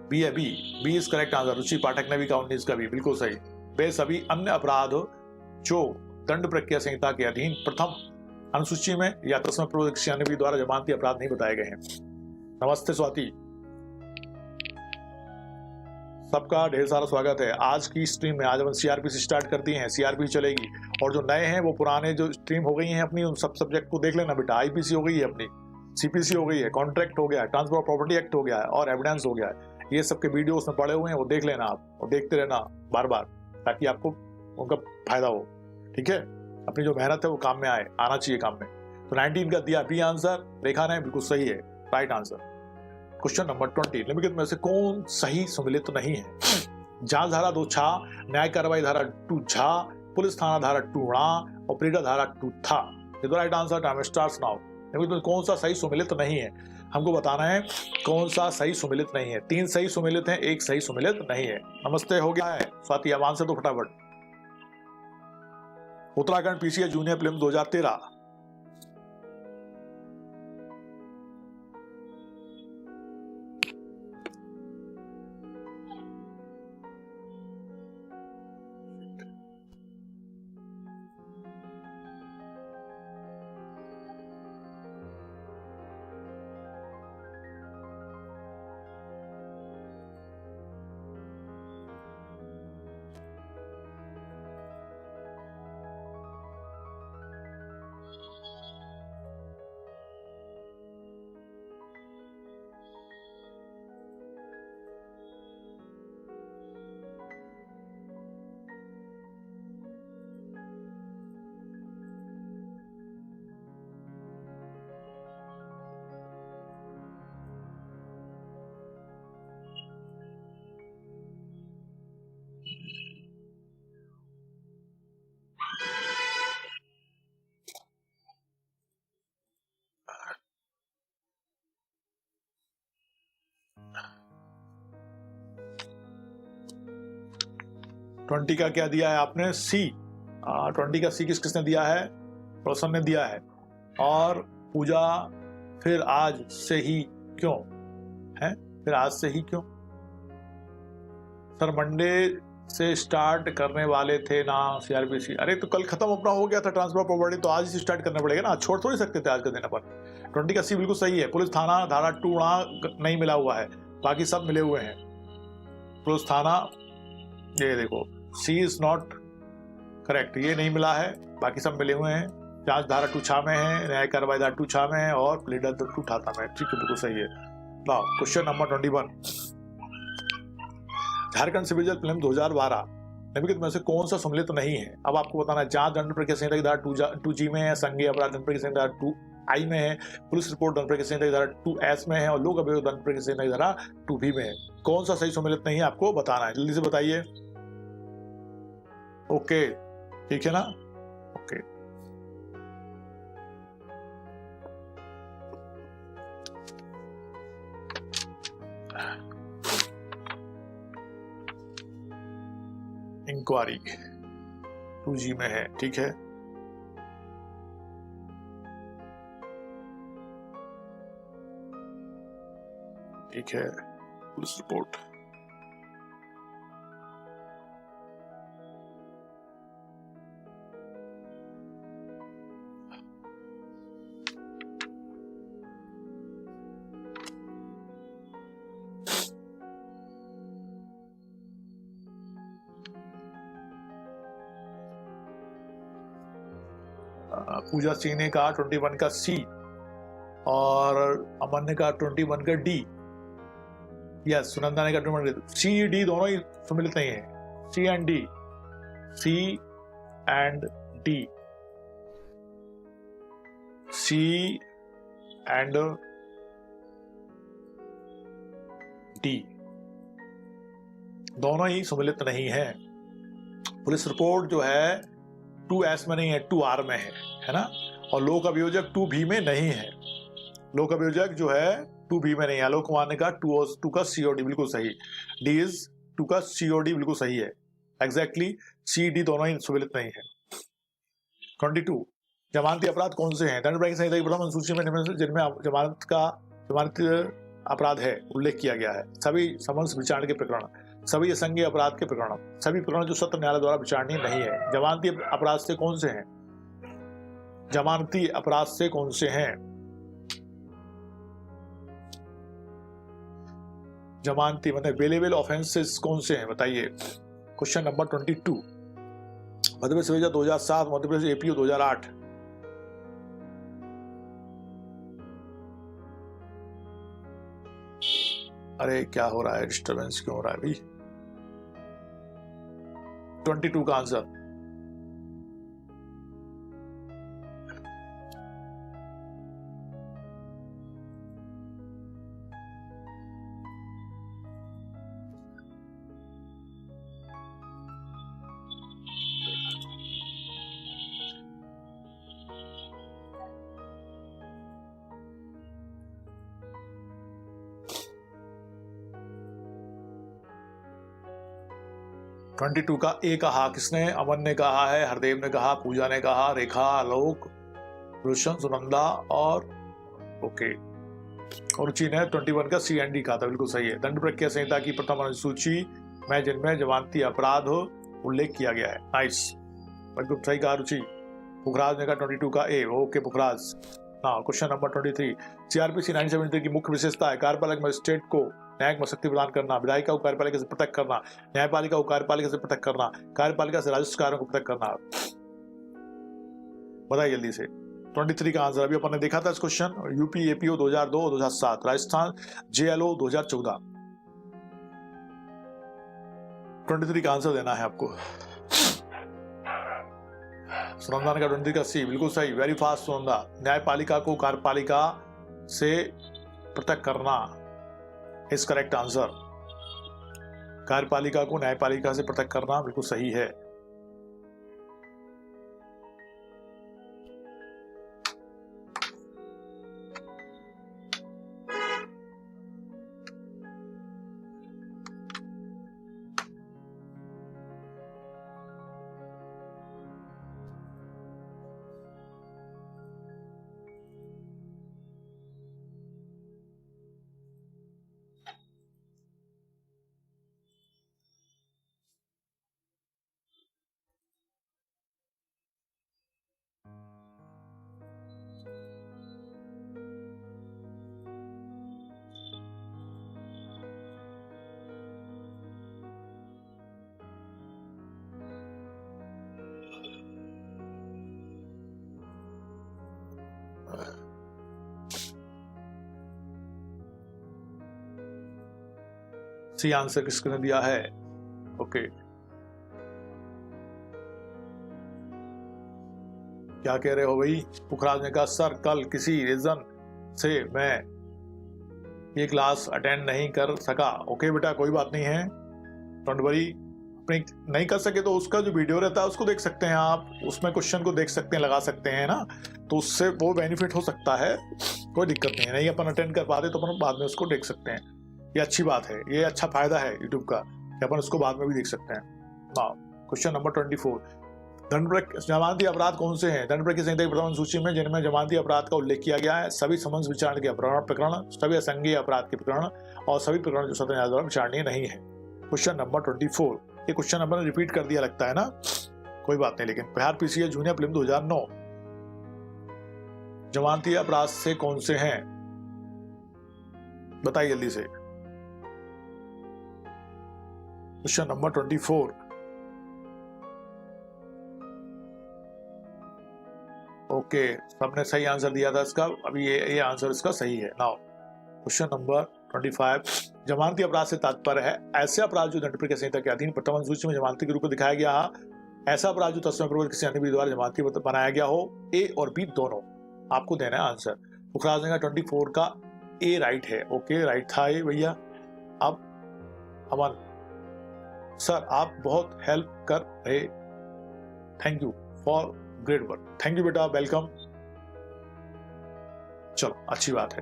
[SPEAKER 1] बी है, बी इज करेक्ट आंसर। रुचि पाठक ने भी कहा 19 का बी, बिल्कुल सही। वे सभी अन्य अपराध जो दंड प्रक्रिया संहिता के अधीन प्रथम अनुसूची में या तत्समय प्रवर्तित किसी अन्य विधि द्वारा जमानती अपराध नहीं बताए गए हैं। नमस्ते स्वाति, सबका ढेर सारा स्वागत है। आज की स्ट्रीम में आज हम सीआरपी से स्टार्ट करती हैं, सीआरपी चलेगी, और जो नए हैं वो पुराने जो स्ट्रीम हो गई हैं अपनी, उन सब सब्जेक्ट को देख लेना बेटा। आईपीसी हो गई है अपनी, सीपीसी हो गई है, कॉन्ट्रैक्ट हो गया है, ट्रांसफर ऑफ प्रॉपर्टी एक्ट हो गया है, और एविडेंस हो गया है। ये सब के वीडियो उसमें पड़े हुए हैं, वो देख लेना आप, और देखते रहना बार बार, ताकि आपको उनका फायदा हो। ठीक है, अपनी जो मेहनत है वो काम में आए, आना चाहिए काम में। तो 19 का दिया बी आंसर, रेखा ने बिल्कुल सही है, राइट आंसर। क्वेश्चन नंबर 20, निम्नलिखित में से कौन सही सम्मिलित नहीं है? जांच धारा 2 छा, न्याय कार्रवाई धारा 2 झा, पुलिस थाना धारा 2 णा, और प्रेडा धारा 2 था। ये तो right answer. Time starts now. निम्नलिखित में कौन सा सही सम्मिलित नहीं है? हमको बताना है कौन सा सही सम्मिलित नहीं है। 3 सही सम्मिलित हैं, 1 सही सम्मिलित नहीं है। नमस्ते, हो गया है स्वाति? अब आंसर तो फटाफट। Uttarakhand PCA junior prelims 2013। Twenty का क्या दिया है आपने? सी। 20 का सी किसने दिया है? रोशन ने दिया है। और पूजा फिर आज से ही क्यों है? फिर आज से ही क्यों? सर मंडे से स्टार्ट करने वाले थे ना सीआरपीसी। अरे तो कल खत्म अपना हो गया था ट्रांसफर प्रॉपर्टी, तो आज ही स्टार्ट करना पड़ेगा ना, छोड़ थोड़ी सकते थे आज का दिन अपन। 20 का सी बिल्कुल सही है। पुलिस थाना धारा 2 णा नहीं मिला हुआ है, बाकी सब मिले हुए हैं। पुलिस थाना, ये देखो सी इज नॉट करेक्ट, ये नहीं मिला है, बाकी सब मिले हुए हैं। जांच धारा 2 छा में है, न्याय कार्रवाई धारा 2 छा में है, और प्लीडर 2 ठाता में। ठीक है, बिल्कुल सही है। क्वेश्चन नंबर 21, झारखंड सिविल जज प्रीलिम्स 2012। निम्नलिखित में से कौन सा सम्मिलित नहीं है? अब आपको बताना है जहां दंड प्रक्रिया संहिता की धारा 2G में है, संज्ञेय अपराध दंड प्रक्रिया संहिता 2I में है, पुलिस रिपोर्ट दंड प्रक्रिया संहिता की धारा 2S में है और लोक अभियोग दंड प्रक्रिया संहिता की धारा 2B में है। कौन सा सही सम्मिलित नहीं है आपको बताना है, जल्दी से बताइए। ओके, ठीक है ना? ओके, इंक्वायरी 2G में है, ठीक है। ठीक है, पुलिस रिपोर्ट पूजा सिंह ने कहा 21 का C और अमन ने कहा 21 का D। यस, सुनंदा ने कहा 21 का C, D दोनों ही सम्मिलित नहीं है। C and D, C and D, C and D दोनों ही सम्मिलित नहीं है। पुलिस रिपोर्ट जो है 2S में नहीं है, 2R में है ना? और लोक अभियोजक 2B में नहीं है। लोक अभियोजक जो है 2B में नहीं है। आलोक कुमार ने कहा 2 का COD, बिल्कुल सही। D is 2 का COD बिल्कुल सही है। एग्जैक्टली C, D दोनों ही सम्मिलित नहीं है। 22 जमानती अपराध कौन से हैं? दंड प्रक्रिया संहिता की प्रथम अनुसूची में निम्न जिनमें जमानत अपराध है उल्लेख किया गया है। सभी समन्स विचारण के प्रकरण, सभी असंज्ञेय अपराध के प्रकरण, सभी प्रकरण जो सत्र न्यायालय द्वारा विचारणीय नहीं है। जमानती अपराध से कौन से हैं? जमानती अपराध से कौन से हैं? जमानती मतलब बेलेबल ऑफेंसेस कौन से हैं बताइए। Question number 22। मध्य प्रदेश विभाजन 2007, मध्य प्रदेश APO 2008। अरे क्या हो रहा है, डिस्टर्बेंस क्यों हो रहा है भाई? 22 का आंसर ट्वेंटी टू का ए कहा किसने? अमन ने कहा है, हरदेव ने कहा, पूजा ने कहा, रेखा, आलोक, रोशन, सुनंदा और ओके और रुचि ने 21 का C and D कहा था, बिल्कुल सही है। दंड प्रक्रिया संहिता की प्रथम अनुसूची में जिनमें जमानती अपराध उल्लेख किया गया है। नाइस, बिल्कुल सही कहा रुचि। पुखराज ने कहा 22 का ए। ओके पुखराज। हाँ, क्वेश्चन नंबर 23। CRPC 1973 की मुख्य विशेषता है कार्य मजिस्ट्रेट को न्यायिक शक्ति प्रदान करना, विधायिका को कार्यपालिका से पृथक करना, न्यायपालिका को कार्यपालिका से पृथक करना, कार्यपालिका से राजस्व कार्यों को पृथक करना। बताइए जल्दी से। 23 का आंसर अभी अपन ने देखा था इस क्वेश्चन। यूपी APO 2002 और 2007, राजस्थान JLO 2014। 23 का आंसर देना है आपको। सुनंदा ने कहा 23 का C, बिल्कुल सही, वेरी फास्ट सुनंदा। न्यायपालिका को कार्यपालिका से पृथक करना इज करेक्ट आंसर। कार्यपालिका को न्यायपालिका से पृथक करना बिल्कुल सही है। सी आंसर किसने दिया है? ओके क्या कह रहे हो भाई? पुखराज ने कहा सर कल किसी रीजन से मैं ये क्लास अटेंड नहीं कर सका। ओके बेटा, कोई बात नहीं है, डोंट वरी। अपने नहीं कर सके तो उसका जो वीडियो रहता है उसको देख सकते हैं आप, उसमें क्वेश्चन को देख सकते हैं, लगा सकते हैं ना, तो उससे वो बेनिफिट हो सकता है, कोई दिक्कत नहीं है। नहीं अपन अटेंड कर पाते तो अपन बाद में उसको देख सकते हैं, ये अच्छी बात है, ये अच्छा फायदा है यूट्यूब का कि अपन उसको बाद में भी देख सकते हैं। नाउ क्वेश्चन नंबर 24, जमानती अपराध कौन से हैं? दंड प्रक्रिया संहिता की प्रथम सूची में जिनमें जमानती अपराध का उल्लेख किया गया है सभी समन्स विचारण के प्रकरण, सभी असंज्ञेय अपराध के प्रकरण और सभी प्रकरण जो सदन न्यायालय द्वारा विचारणीय नहीं है। क्वेश्चन नंबर 24, ये क्वेश्चन नंबर ने रिपीट कर दिया लगता है ना, कोई बात नहीं, लेकिन बिहार पीसीएस जूनियर प्रीलिम 2009 जमानती अपराध से कौन से हैं? बताइए जल्दी से। क्वेश्चन नंबर 24, ओके, सबने सही आंसर दिया था इसका, अभी ये आंसर इसका सही है। नाउ क्वेश्चन नंबर 25, जमानती अपराध से तात्पर्य है ऐसे अपराध जो दंड प्रक्रिया संहिता के अधीन प्रथम अनुसूची में जमानती के रूप में दिखाया गया है, ऐसा अपराध जो तत्समय पूर्व किसी अन्य विधि द्वारा जमानती बनाया गया हो। ए और बी दोनों आपको देना है आंसर। पुखराज ने कहा 24 का ए राइट है। ओके, राइट था ये भैया। अब अमन सर आप बहुत हेल्प कर रहे, thank you for great work. Thank you बेटा, वेलकम। चलो अच्छी बात है।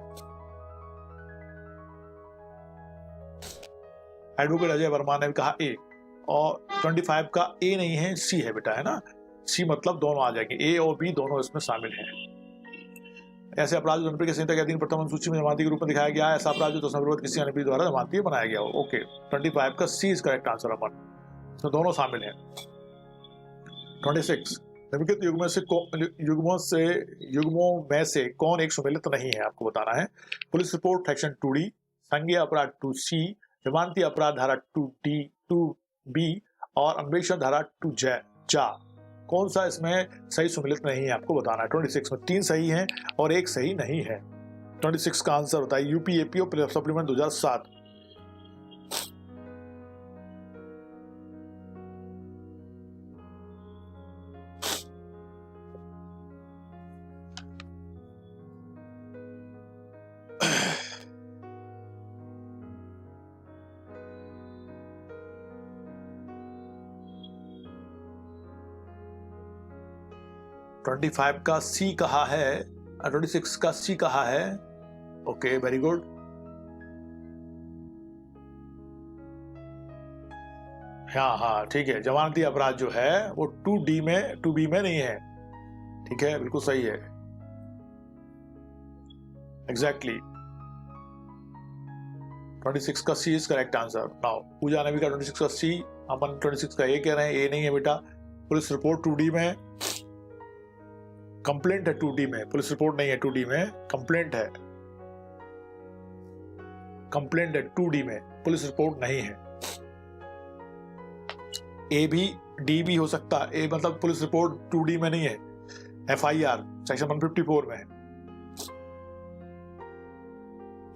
[SPEAKER 1] एडवोकेट अजय वर्मा ने कहा ए, और 25 का ए नहीं है, सी है बेटा, है ना, सी मतलब दोनों आ जाएंगे, ए और बी दोनों इसमें शामिल हैं। ऐसे अपराध जो दंड प्रक्रिया संहिता के अधीन प्रथम अनुसूची में जमानती के रूप में दिखाया गया है, ऐसा अपराध जो तत्समय पूर्व किसी अन्य विधि द्वारा जमानती बनाया गया हो। ओके, 25 का सी इज करेक्ट आंसर अमन, इसमें दोनों शामिल हैं। 26, निम्नलिखित युग्मों में से कौन एक सुमेलित नहीं है, आपको बताना है। पुलिस रिपोर्ट सेक्शन 2D, संज्ञेय अपराध 2C, जमानती अपराध धारा 2D 2B और अन्वेषण धारा 2जा, कौन सा इसमें सही सुमेलित नहीं है, आपको बताना है। 26 में 3 सही हैं और 1 सही नहीं है। 26 का आंसर होता है यूपी एपीओ सप्लीमेंट 2007। ट्वेंटी 25 का सी कहा है, 26 का सी कहा है। Okay, very good. हाँ ठीक है, जमानती अपराध जो है वो 2D में 2B में नहीं है, ठीक है, बिल्कुल सही है, एग्जैक्टली। 26 का C is correct answer. Now पूजा ने भी कहा 26 का सी, अपन 26 का ए कह रहे हैं, ए नहीं है बेटा। पुलिस रिपोर्ट 2D में, कंप्लेंट है 2D में, पुलिस रिपोर्ट नहीं है 2D में, कंप्लेंट है, कंप्लेंट है 2D में, पुलिस रिपोर्ट नहीं है। ए भी डी भी हो सकता है, ए मतलब पुलिस रिपोर्ट 2D में नहीं है, FIR सेक्शन 154 में है।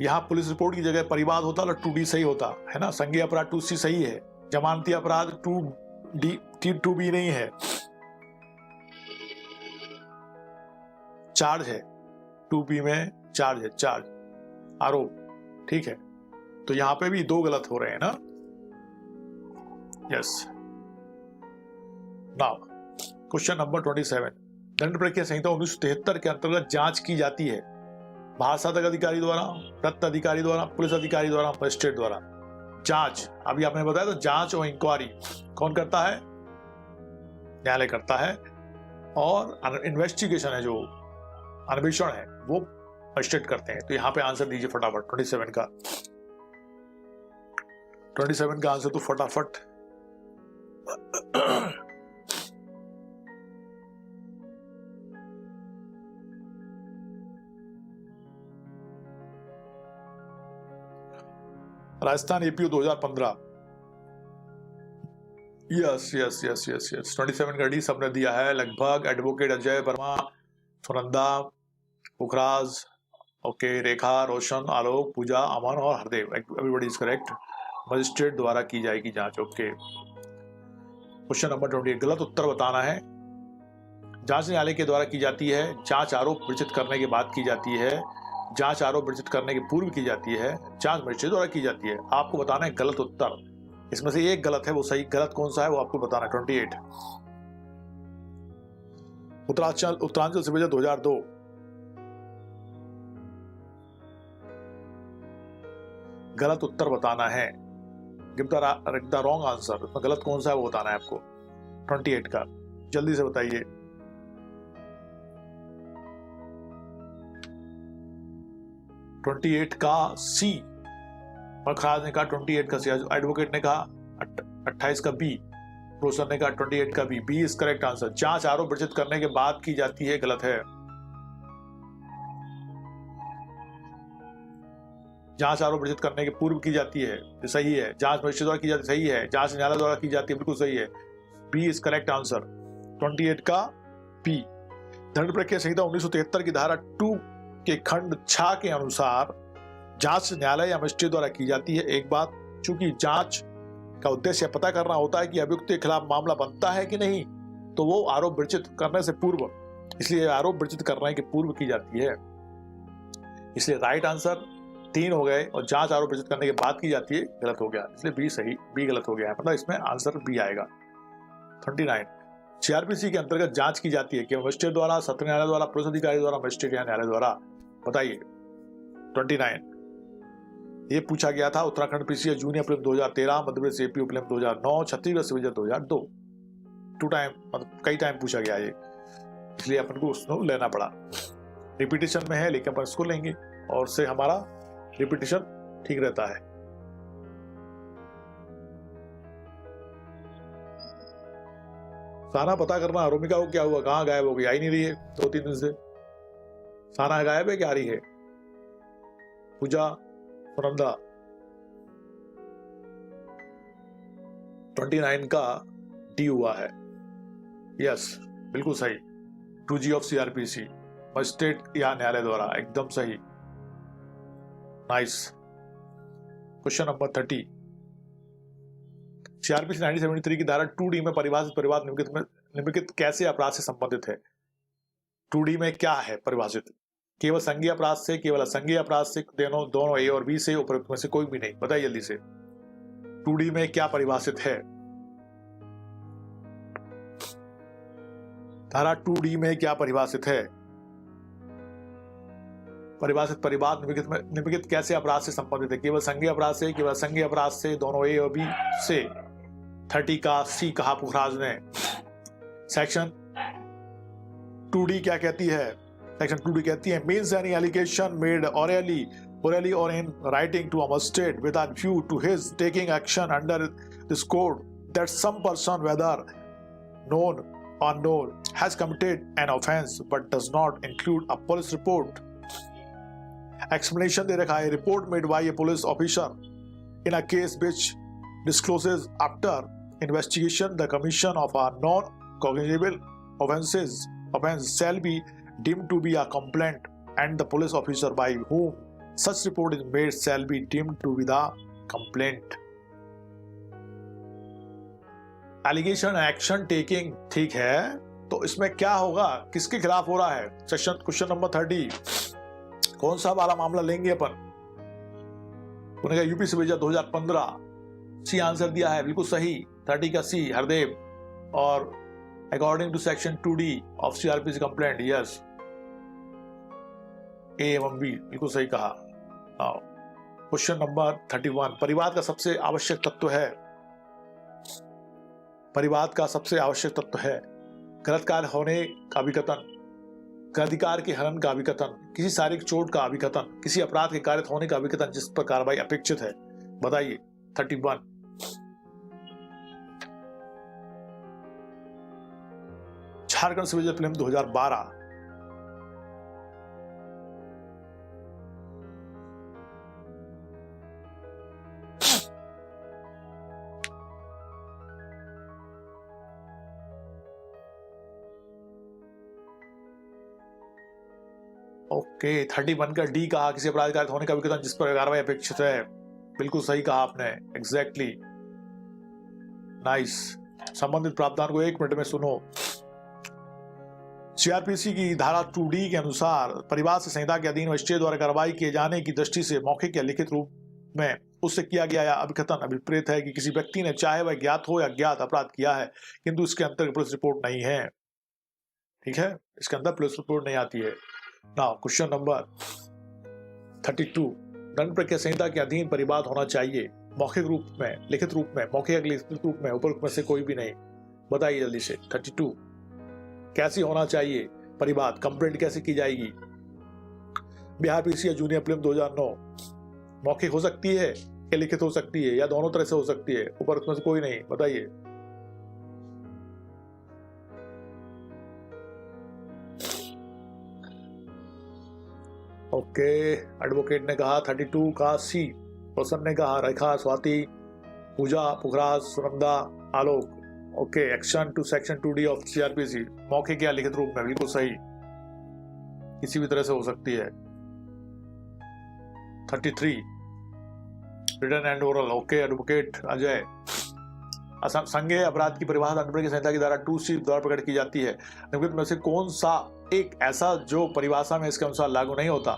[SPEAKER 1] यहां पुलिस रिपोर्ट की जगह परिवाद होता तो 2D सही होता है ना, संज्ञेय अपराध 2C सही है, जमानती अपराध 2B नहीं है, चार्ज है 2B में, चार्ज है, चार्ज आरोप, ठीक है। तो यहां पे भी 2 गलत हो रहे हैं ना, यस। नाउ क्वेश्चन नंबर 27, दंड प्रक्रिया संहिता 1973 के अंतर्गत जांच की जाती है भाषातक अधिकारी द्वारा, रत्न अधिकारी द्वारा, पुलिस अधिकारी द्वारा, मजिस्ट्रेट द्वारा। जांच अभी आपने बताया तो जांच और इंक्वायरी कौन करता है? न्यायालय करता है, और इन्वेस्टिगेशन है जो अन्वेषण है वो मजिस्ट्रेट करते हैं। तो यहां पे आंसर दीजिए फटाफट 27 का। 27 का आंसर तो फटाफट Rajasthan APO 2015, yes yes yes yes yes 27 का डी सबने दिया है लगभग। एडवोकेट अजय वर्मा, सुनंदा, पुखराज, ओके, रेखा, रोशन, आलोक, पूजा, अमन और Hardev, everybody is correct. Magistrate द्वारा की जाएगी जांच। ओके, क्वेश्चन नंबर 28, गलत उत्तर बताना है। जांच न्यायालय के द्वारा की जाती है, जांच आरोप विरचित करने के बाद की जाती है, जांच आरोप विरचित करने के पूर्व की जाती है, जांच मजिस्ट्रेट द्वारा की जाती है। आपको बताना है गलत उत्तर, इसमें से एक गलत है, वो सही गलत कौन सा है वो आपको बताना है। 28 उत्तरांचल सिविल 2002। गलत उत्तर बताना है, गिव द रॉन्ग आंसर। इसमें गलत कौन सा है वो बताना है आपको 28 का, जल्दी से बताइए। 28 का सी, मखराज ने कहा 28 का सी, एडवोकेट ने कहा 28 का बी, प्रोफेसर ने कहा 28 का B. B is correct answer. जांच आरोप विरचित करने के बाद की जाती है, गलत है। जांच आरोप विरचित करने के पूर्व की जाती है, सही है। जांच मजिस्ट्रेट द्वारा की जाती है, सही है। जांच न्यायालय द्वारा की जाती है, बिल्कुल सही है। बी इज करेक्ट आंसर, 28 का बी। दंड प्रक्रिया संहिता 1973 की धारा 2 के खंड 6 के अनुसार जांच न्यायालय या मजिस्ट्रेट द्वारा की जाती है। एक बात, चूंकि जांच का उद्देश्य पता करना होता है कि अभियुक्त के खिलाफ मामला बनता है कि नहीं, तो वो आरोप विरचित करने से पूर्व, इसलिए आरोप विरचित करने के पूर्व की जाती है। इसलिए राइट आंसर 3 हो गए, और जांच आरोप विरचित करने के बाद की जाती है, गलत हो गया। इसलिए बी सही, बी गलत हो गया है, मतलब इसमें आंसर बी आएगा। 29 सीआरपीसी के अंतर्गत जांच की जाती है कि मजिस्ट्रेट द्वारा, सत्र न्यायालय द्वारा, पुलिस अधिकारी द्वारा, मजिस्ट्रेट या न्यायालय द्वारा, बताइए। 29 ये पूछा गया था Uttarakhand PCS junior prelim 2013, Madhya Pradesh APO prelim 2009, Chhattisgarh civil 2002। 2 time, मतलब कई टाइम पूछा गया ये, इसलिए अपन को उसको लेना पड़ा। रिपीटेशन में है लेकिन अपन इसको लेंगे, और उससे हमारा रिपीटेशन ठीक रहता है। साना पता करना, रोमिका को क्या हुआ, कहां गायब हो गई, आई नहीं रही है 2-3 दिन से। साना गायब है, क्या आ रही है? पूजा, सुनंदा। 29 का डी हुआ है, यस बिल्कुल सही। 2G ऑफ सीआरपीसी, मजिस्ट्रेट या न्यायालय द्वारा, एकदम सही, नाइस। क्वेश्चन नंबर 30, सीआरपीसी 1973 की धारा 2D में परिभाषित परिवाद निम्नलिखित कैसे अपराध से संबंधित है? 2D में क्या है परिभाषित? केवल संज्ञेय अपराध से, केवल असंज्ञेय अपराध से, दोनों ए और बी से, उपरोक्त में से कोई भी नहीं? बताइए जल्दी से, 2D में क्या परिभाषित है? धारा 2D में क्या परिभाषित है? परिभाषित परिवाद निम्नलिखित कैसे अपराध से संबंधित है? केवल संज्ञेय अपराध से, केवल असंज्ञेय अपराध से, दोनों ए और बी से। 30 का सी कहा पुखराज ने। सेक्शन 2D क्या कहती है? सेक्शन 2D कहती है, means any allegation made orally or in writing to a magistrate with a view to his taking action under this code that some person, whether known or unknown, has committed an offence but does not include a police report. Explanation दे रखा है, report made by a police officer in a case which discloses after investigation the commission of a non-cognizable offence shall be deemed to be a complaint, and the police officer by whom such report is made shall be deemed to be the complaint. Allegation action taking, ठीक है, तो इसमें क्या होगा, किसके खिलाफ हो रहा है? सेक्शन क्वेश्चन नंबर 30 कौन सा वाला मामला लेंगे अपन? उन्होंने कहा यूपी सिविल 2015, सी आंसर दिया है, बिल्कुल सही। 30 का सी हरदेव, और according to section 2D of CrPC complaint, yes A एवं बी, बिल्कुल सही कहा। क्वेश्चन नंबर 31, परिवाद का सबसे आवश्यक तत्व है? परिवाद का सबसे आवश्यक तत्व है गलत कार्य होने का विकथन, अधिकार के हनन का विकथन, किसी शारीरिक चोट का विकथन, किसी अपराध के कारित होने का विकथन जिस पर कार्रवाई अपेक्षित है। बताइए 31। झारखंड सिविल फिल्म 2012, ओके 31 का डी कहा, किसी अपराध कारित होने का विकथन जिस पर कार्रवाई अपेक्षित है, बिल्कुल सही कहा आपने, एग्जैक्टली, नाइस। संबंधित प्रावधान को 1 मिनट में सुनो। सीआरपीसी की धारा 2D के अनुसार परिवार से संहिता के अधीन मजिस्ट्रेट द्वारा कार्रवाई किए जाने की दृष्टि से मौखिक या लिखित रूप में उससे किया गया या अभिकथन अभिप्रेत है कि किसी व्यक्ति ने चाहे वह ज्ञात हो या अज्ञात अपराध किया है, किंतु इसके अंतर्गत पुलिस रिपोर्ट नहीं है। ठीक है, इसके अंदर पुलिस रिपोर्ट नहीं आती है। नाउ क्वेश्चन नंबर 32, दंड प्रक्रिया संहिता के अधीन परिवाद होना चाहिए मौखिक रूप में, लिखित रूप में, मौखिक या लिखित रूप में, उपरोक्त में से कोई भी नहीं। बताइए जल्दी से। 32 कैसी होना चाहिए परिवाद, कंप्लेंट कैसे की जाएगी? बिहार पीसी या जूनियर प्रीलिम्स 2009 मौखिक हो सकती है या लिखित हो सकती है या दोनों तरह से हो सकती है? उपरोक्त में से कोई नहीं। बताइए। ओके, एडवोकेट ने कहा 32 का सी, रोशन ने कहा Rekha, Swati, Pooja, Pukhraj, Sunanda, Alok. Okay, action to section 2D of CrPC, मौखिक या लिखित रूप में, बिल्कुल सही, किसी भी तरह से हो सकती है। 33 written and oral. Okay, advocate Ajay, संज्ञेय अपराध की परिभाषा दंड प्रक्रिया संहिता की धारा 2C द्वारा प्रकट की जाती है। निम्नलिखित में से कौन सा एक ऐसा जो परिभाषा में इसके अनुसार लागू नहीं होता?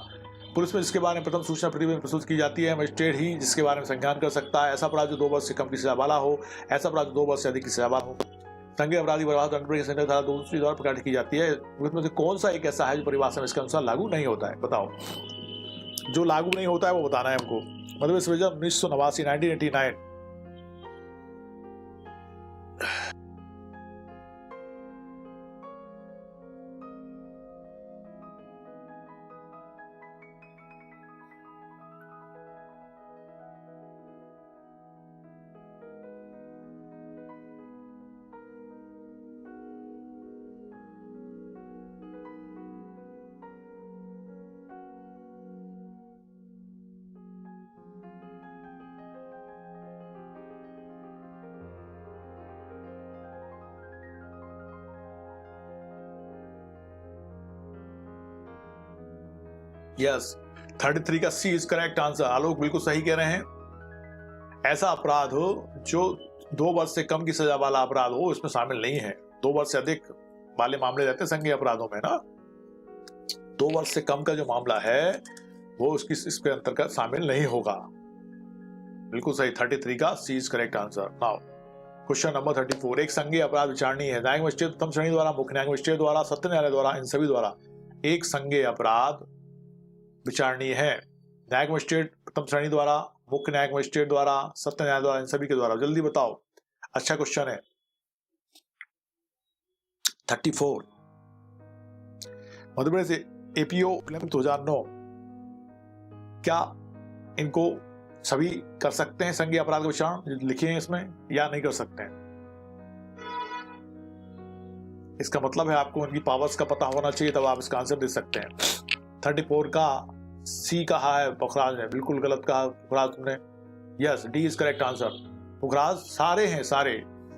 [SPEAKER 1] पुलिस में जिसके बारे में प्रथम सूचना प्रतिवेदन प्रस्तुत की जाती है, मजिस्ट्रेट ही जिसके बारे में संज्ञान कर सकता है, ऐसा अपराध जो 2 वर्ष से कम की सजा वाला हो, ऐसा अपराध जो 2 वर्ष से अधिक की सजा वाला हो। संज्ञेय अपराधी परिभाषा दंड प्रक्रिया संहिता धारा 2C द्वारा प्रकट की जाती है। में से कौन सा एक ऐसा है जो परिभाषा में इसके अनुसार लागू नहीं होता है? बताओ। जो लागू नहीं होता है वो बताना है हमको। मतलब इस वजह 1989 1989। यस, 33 का सी इज करेक्ट आंसर। आलोक बिल्कुल सही कह रहे हैं। ऐसा अपराध हो जो 2 वर्ष से कम की सजा वाला अपराध हो, इसमें शामिल नहीं है। 2 वर्ष से अधिक वाले मामले रहते हैं संज्ञेय अपराधों में ना। 2 वर्ष से कम का जो मामला है वो इसके अंतर्गत शामिल नहीं होगा। बिल्कुल सही, 33 का C is correct answer. Now question number 34, एक संज्ञेय अपराध विचारणीय है। न्यायिक मजिस्ट्रेट प्रथम श्रेणी द्वारा, मुख्य न्यायिक मजिस्ट्रेट द्वारा, सत्र न्यायालय द्वारा, इन सभी द्वारा एक संज्ञेय अपराध विचारणीय है। न्यायिक मजिस्ट्रेट प्रथम श्रेणी द्वारा, मुख्य न्यायिक मजिस्ट्रेट द्वारा, सत्र न्यायालय द्वारा, इन सभी के द्वारा। जल्दी बताओ, अच्छा क्वेश्चन है। 34 मध्य प्रदेश एपीओ 2009, क्या इनको सभी कर सकते हैं संज्ञेय अपराध का विचारण लिखे हैं इसमें, या नहीं कर सकते हैं? इसका मतलब है आपको उनकी पावर्स का पता होना चाहिए, तब आप इसका आंसर दे सकते हैं। 34 का सी कहा है पुखराज ने, बिल्कुल गलत कहा पुखराज तुमने। Yes, D is correct answer. Pukhraj सारे हैं, सारे,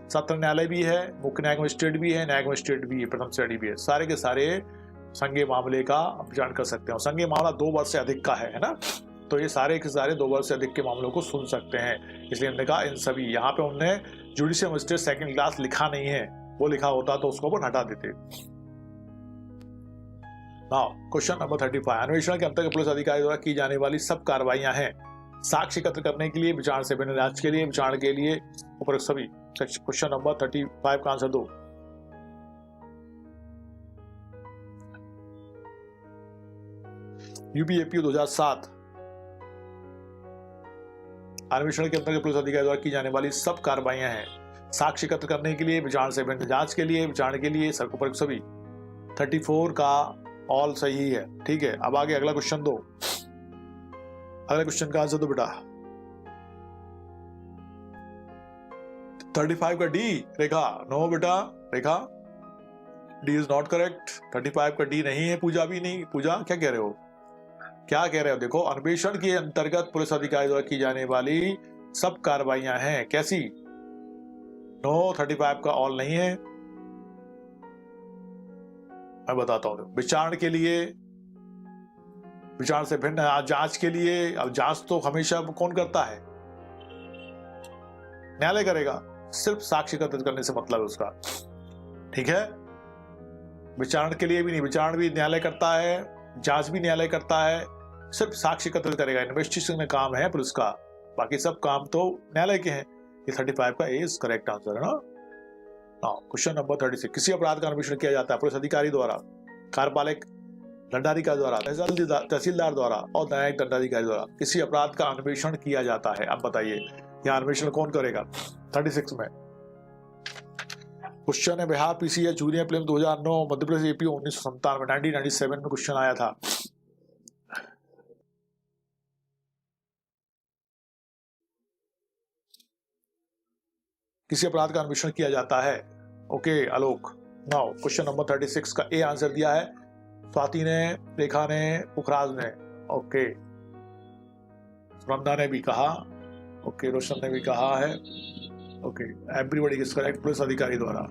[SPEAKER 1] सत्र न्यायालय भी है, मुख्य न्यायिक मजिस्ट्रेट भी है, न्यायिक मजिस्ट्रेट भी है, प्रथम श्रेणी भी है, सारे के सारे संज्ञेय मामले का विचारण कर सकते हैं। संज्ञेय मामला 2 वर्ष से अधिक का है ना, तो ये सारे के सारे 2 वर्ष से अधिक के मामलों को सुन सकते हैं। इसलिए हमने कहा इन सभी। यहाँ पे उनने जुडिशियल मजिस्ट्रेट सेकंड क्लास लिखा नहीं है, वो लिखा होता तो उसको अपन हटा देते। नाउ क्वेश्चन नंबर 35, अन्वेषण के अंतर्गत पुलिस अधिकारी द्वारा की जाने वाली सब कार्रवाइयां हैं साक्ष्य एकत्र करने के लिए, विचारण से भिन्न जांच के लिए, विचारण के लिए, उपरोक्त सभी। क्वेश्चन नंबर 35 का आंसर दो। यूपीएपीओ 2007, अन्वेषण के अंतर्गत पुलिस अधिकारी द्वारा की जाने वाली सब कार्रवाइयां हैं साक्ष्य एकत्र करने के लिए, विचारण से भिन्न जांच के लिए, विचारण के लिए, उपरोक्त सभी। 34 का ऑल सही है। ठीक है, अब आगे अगला क्वेश्चन दो। अगले क्वेश्चन का आंसर दो बेटा। 35 का डी। रेखा, नो बेटा, रेखा डी इज नॉट करेक्ट। 35 का डी नहीं है। पूजा भी नहीं। पूजा क्या कह रहे हो, क्या कह रहे हो? देखो, अन्वेषण के अंतर्गत पुलिस अधिकारी द्वारा की जाने वाली सब कार्रवाइयां हैं। कैसी? नो, 35 का ऑल नहीं है। मैं बताता हूं। विचारण के लिए, विचारण से भिन्न जांच के लिए। अब जांच तो हमेशा कौन करता है? न्यायालय करेगा। सिर्फ साक्ष्य एकत्रित करने से मतलब है उसका। ठीक है, विचारण के लिए भी नहीं, विचारण भी न्यायालय करता है, जांच भी न्यायालय करता है, सिर्फ साक्ष्य एकत्रित करेगा, इन्वेस्टिगेशन में काम है पुलिस का, बाकी सब काम तो न्यायालय के हैं। ये 35 का ए इज करेक्ट आंसर है ना। क्वेश्चन नंबर 36, किसी अपराध का अन्वेषण किया जाता है पुलिस अधिकारी द्वारा, कार्यपालक दंडाधिकारी द्वारा, तहसीलदार द्वारा और न्यायिक दंडाधिकारी द्वारा किसी अपराध का अन्वेषण किया जाता है। अब बताइए यहाँ अन्वेषण कौन करेगा 36 में। क्वेश्चन है Bihar PCS junior prelims 2009, Madhya Pradesh AP 1997 1997 में क्वेश्चन आया था। किसी अपराध का अन्वेषण किया जाता है। ओके आलोक। नाउ क्वेश्चन नंबर 36 का ए आंसर दिया है स्वाति ने, रेखा ने, पुखराज ने। ओके, रंदा ने भी कहा, ओके, रोशन ने भी कहा है। Okay, everybody is correct, police अधिकारी द्वारा।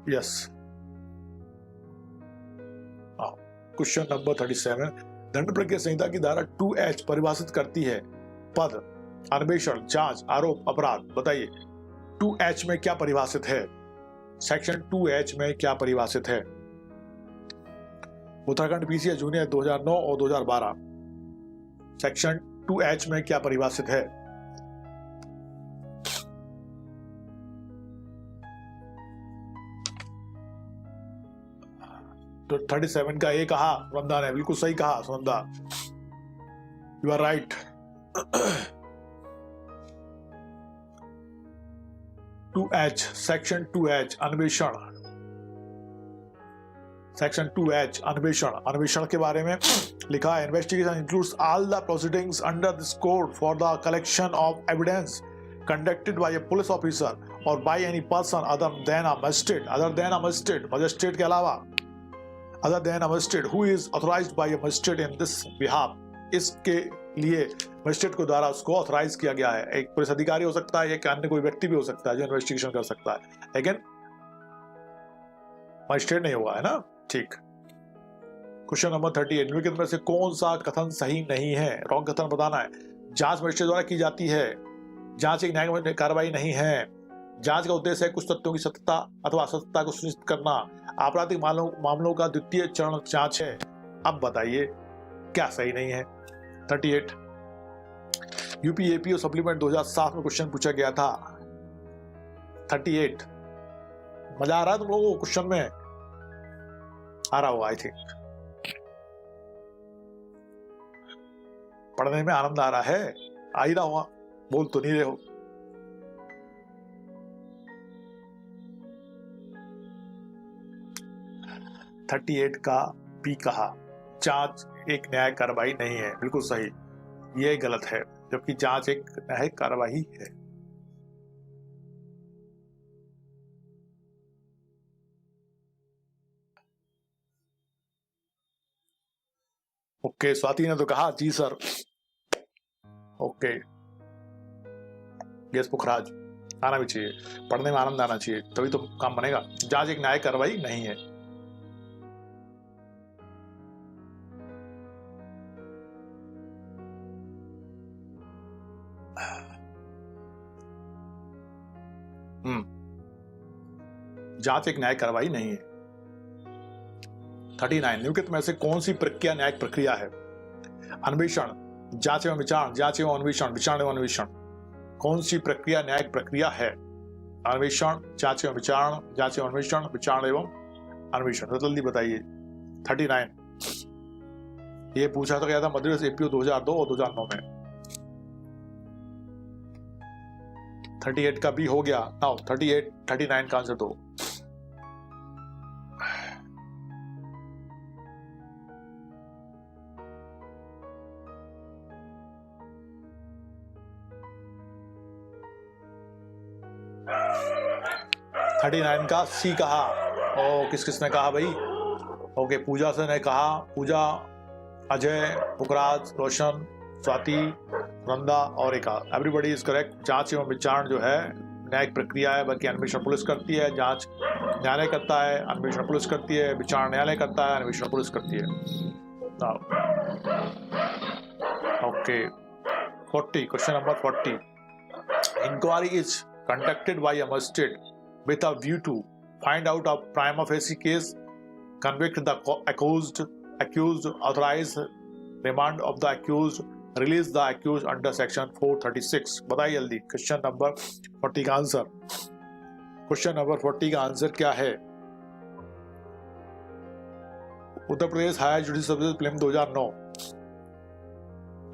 [SPEAKER 1] यस। क्वेश्चन नंबर 37, दंड प्रक्रिया संहिता की धारा 2H परिभाषित करती है पद, अन्वेषण, जांच, आरोप, अपराध। बताइए 2H में क्या परिभाषित है, सेक्शन 2H में क्या परिभाषित है। उत्तराखंड पीसीएस जूनियर 2009 और 2012, सेक्शन 2H में क्या परिभाषित है। तो 37 का ए कहा वंदा ने, बिल्कुल सही कहा Sunanda, you are right. 2H, section 2H अन्वेषण, सेक्शन 2H अन्वेषण, अन्वेषण के बारे में लिखा है investigation includes all the proceedings under this code for the collection of evidence conducted by a police officer or by any person other than a magistrate, other than a magistrate, magistrate के अलावा, other than a magistrate who is authorized by a magistrate in this behalf, इसके लिए magistrate को द्वारा उसको authorise किया गया है। एक पुलिस अधिकारी हो सकता है, एक अन्य कोई व्यक्ति भी हो सकता है जो इन्वेस्टिगेशन कर सकता है, लेकिन मजिस्ट्रेट नहीं हुआ है ना। ठीक। क्वेश्चन नंबर 38, निम्नलिखित में से कौन सा कथन सही नहीं है, रॉन्ग कथन बताना है। जांच मजिस्ट्रेट द्वारा की जाती है, जांच एक न्यायिक कार्रवाई नहीं है, जांच का उद्देश्य है कुछ तथ्यों की सत्यता अथवा असत्यता को सुनिश्चित करना, आपराधिक मामलों का द्वितीय चरण जांच है। अब बताइए क्या सही नहीं है। 38, यूपी एपीओ सप्लीमेंट 2007 में क्वेश्चन पूछा गया था। 38, मजा आ रहा है तुम लोगों को क्वेश्चन में, आ रहा होगा आई थिंक, पढ़ने में आनंद आ रहा है, आ ही रहा होगा, बोल तो नहीं रहे हो। थर्टी 38 का बी कहा, जांच एक न्यायिक कार्रवाई नहीं है, बिल्कुल सही, यह गलत है, जबकि जांच एक न्यायिक कार्रवाई है। ओके, स्वाति ने तो कहा जी सर। ओके, यस पुखराज, आना भी चाहिए, पढ़ने में आनंद आना चाहिए, तभी तो काम बनेगा। जांच एक न्यायिक कार्रवाई नहीं है। जांच एक न्यायिक कार्रवाई नहीं है। 39, निम्नलिखित में से कौन सी प्रक्रिया न्यायिक प्रक्रिया है। अन्वेषण, जांच एवं विचारण, जांच एवं अन्वेषण, विचारण एवं अन्वेषण। कौन सी प्रक्रिया न्यायिक प्रक्रिया है। अन्वेषण, जांच एवं विचारण, जांच एवं अन्वेषण, विचारण एवं अन्वेषण। तो जल्दी बताइए। 39, ये पूछा तो गया था मध्य प्रदेश एपीओ 2002 और 2009 में। 38 का बी हो गया। नाउ 38, 39 का आंसर दो। थर्टी 39 का सी कहा। ओ, किस किसने कहा भाई। ओके, पूजा से ने कहा, पूजा, अजय, पुखराज, रोशन, स्वाति, वृंदा और एका। Everybody is correct. जांच एवं विचारण जो है न्यायिक प्रक्रिया है, बल्कि अन्वेषण पुलिस करती है। जांच न्यायालय करता है, अन्वेषण पुलिस करती है। विचारण न्यायालय करता है, अन्वेषण पुलिस करती है। Okay, 40, question number 40, inquiry is conducted by a magistrate with a view to find out of prima facie case, convict the accused, authorize remand of the accused, release the accused under section 436। बताइए जल्दी question number 40 का answer. Question number 40 का answer क्या है? Uttar Pradesh higher judicial services prelim 2009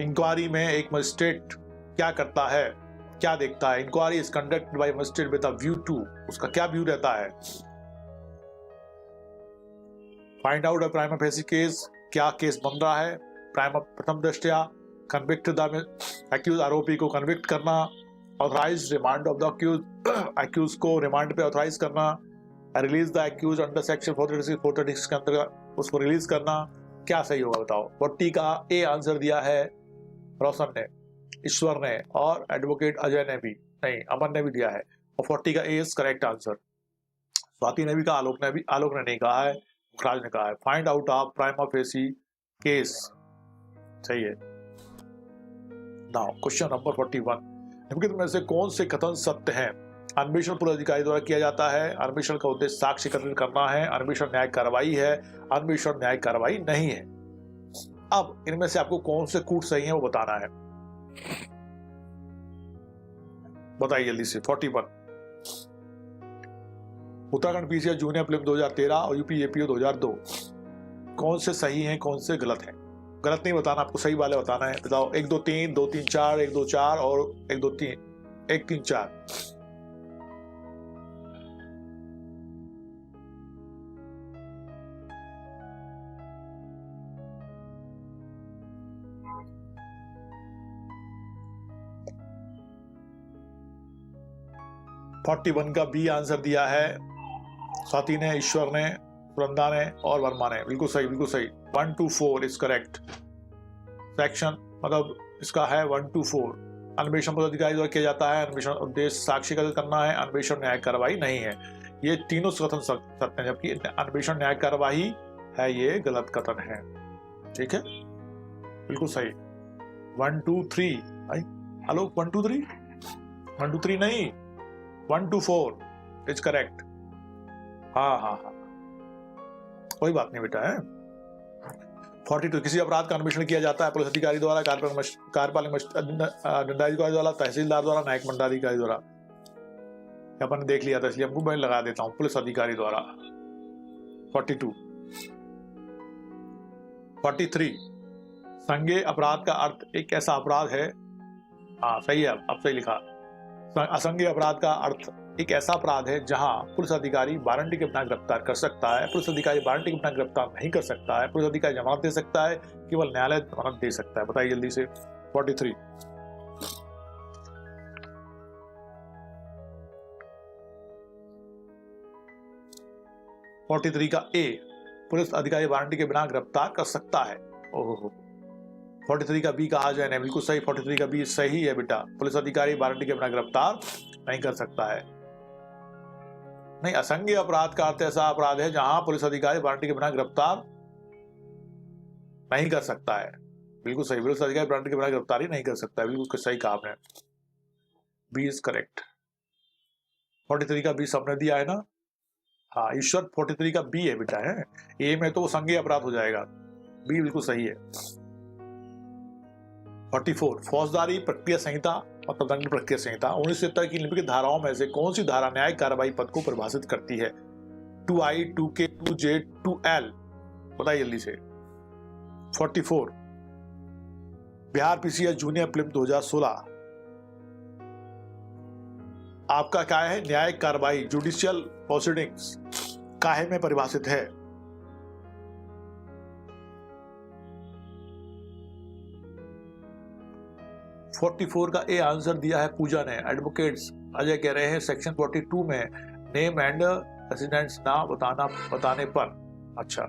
[SPEAKER 1] inquiry में एक magistrate क्या करता है, क्या देखता है? Inquiry is conducted by magistrate with a view to, उसका क्या व्यू रहता है? Find out a prima facie case, क्या केस बन रहा है? प्राइमा प्रथम दृष्टया, कन्विक्ट द एक्यूज, आरोपी को कन्विक्ट करना, authorise remand of the accused को रिमांड पे ऑथराइज करना, release the accused under section 436 के अंतर्गत उसको रिलीज करना। क्या सही होगा बताओ? 40 का ए आंसर दिया है रोशन ने, ईश्वर ने और एडवोकेट अजय ने भी, नहीं अमन ने भी दिया है, और 40 का ए इज करेक्ट आंसर। स्वाति ने भी कहा, आलोक ने नहीं कहा है, मुखराज ने कहा है। Find out of prima facie case, सही है। नाउ क्वेश्चन नंबर 41, निम्नलिखित में से कौन से कथन सत्य हैं? अन्वेषण पुलिस अधिकारी द्वारा किया जाता है, अन्वेषण का उद्देश्य साक्ष्य एकत्रित करना है, अन्वेषण न्यायिक कार्रवाई है, अन्वेषण न्यायिक कार्रवाई नहीं है। अब इनमें से आपको कौन से कूट सही है वो बताना है, बताइए जल्दी से। 41, उत्तराखंड पीसीएस जूनियर प्रीलिम 2013 और यूपी एपीओ 2002 कौन से सही हैं, कौन से गलत हैं? गलत नहीं बताना, आपको सही वाले बताना है। बताओ 1 2 3, 2 3 4, 1 2 4 और 1 2 3, 1 3 4। फोर्टी 41 का बी आंसर दिया है स्वाति ने, ईश्वर ने, वृंदा ने और वर्मा ने। बिल्कुल सही, बिल्कुल सही। 1 2 4 इज करेक्ट। सेक्शन मतलब इसका है 1 2 4। अन्वेषण पदाधिकारी द्वारा किया जाता है, अन्वेषण उद्देश्य साक्ष्य एकत्रित करना है, अन्वेषण न्यायिक कार्रवाई नहीं है। ये तीनों कथन सत्य हैं, जबकि अन्वेषण न्यायिक कार्रवाई है ये गलत कथन है। ठीक है, बिल्कुल सही। 1 2 3, हेलो 1 2 3, 1 2 3 नहीं, 1 2 4 इज करेक्ट। हाँ हाँ हाँ, कोई बात नहीं बेटा है। 42, किसी अपराध का अन्वेषण किया जाता है पुलिस अधिकारी द्वारा, कार्यपालिक दंडाधिकारी द्वारा, तहसीलदार द्वारा, न्यायिक मंडलाधिकारी द्वारा। अपन ने देख लिया था इसलिए मैं लगा देता हूं, पुलिस अधिकारी द्वारा। 42, 43, संज्ञेय अपराध का अर्थ एक ऐसा अपराध है, हाँ सही है, अब सही लिखा। असंज्ञेय अपराध का अर्थ एक ऐसा अपराध है जहां पुलिस अधिकारी वारंटी के बिना गिरफ्तार कर सकता है, पुलिस अधिकारी वारंटी के बिना गिरफ्तार नहीं कर सकता है, पुलिस अधिकारी जमानत दे सकता है, केवल न्यायालय जमानत दे सकता है। बताइए जल्दी से। 43, 43 का ए, पुलिस अधिकारी वारंटी के बिना गिरफ्तार कर सकता है। ओहो। 43 का बी कहा जाए, बिल्कुल सही। 43 का बी सही है बेटा, पुलिस अधिकारी वारंटी के बिना गिरफ्तार नहीं कर सकता है। नहीं, असंज्ञेय अपराध का अर्थ ऐसा अपराध है जहां पुलिस अधिकारी वारंटी के बिना गिरफ्तार नहीं कर सकता है। बिल्कुल सही, पुलिस अधिकारी वारंटी के बिना गिरफ्तारी नहीं कर सकता है। बिल्कुल सही कहा आपने, बी इज करेक्ट। 43 का बी सबने दिया है ना? हाँ ईश्वर, 43 का बी है बेटा है। ए में तो संज्ञेय अपराध हो जाएगा, बी बिल्कुल सही है। 44, फौजदारी प्रक्रिया संहिता और तदंड प्रक्रिया संहिता 1970 की निम्नलिखित धाराओं में से कौन सी धारा न्यायिक कार्रवाई पद को परिभाषित करती है? 2I, 2K, 2J, 2L, बताइए जल्दी से। 44, बिहार पीसीएस जूनियर प्रीलिम 2016 आपका क्या है? न्यायिक कार्रवाई, जुडिशियल प्रोसीडिंग्स काहे में परिभाषित है? फोर्टी 44 का ए आंसर दिया है पूजा ने। एडवोकेट्स अजय कह रहे हैं सेक्शन 42 में नेम एंड रेसिडेंस ना बताने पर। अच्छा,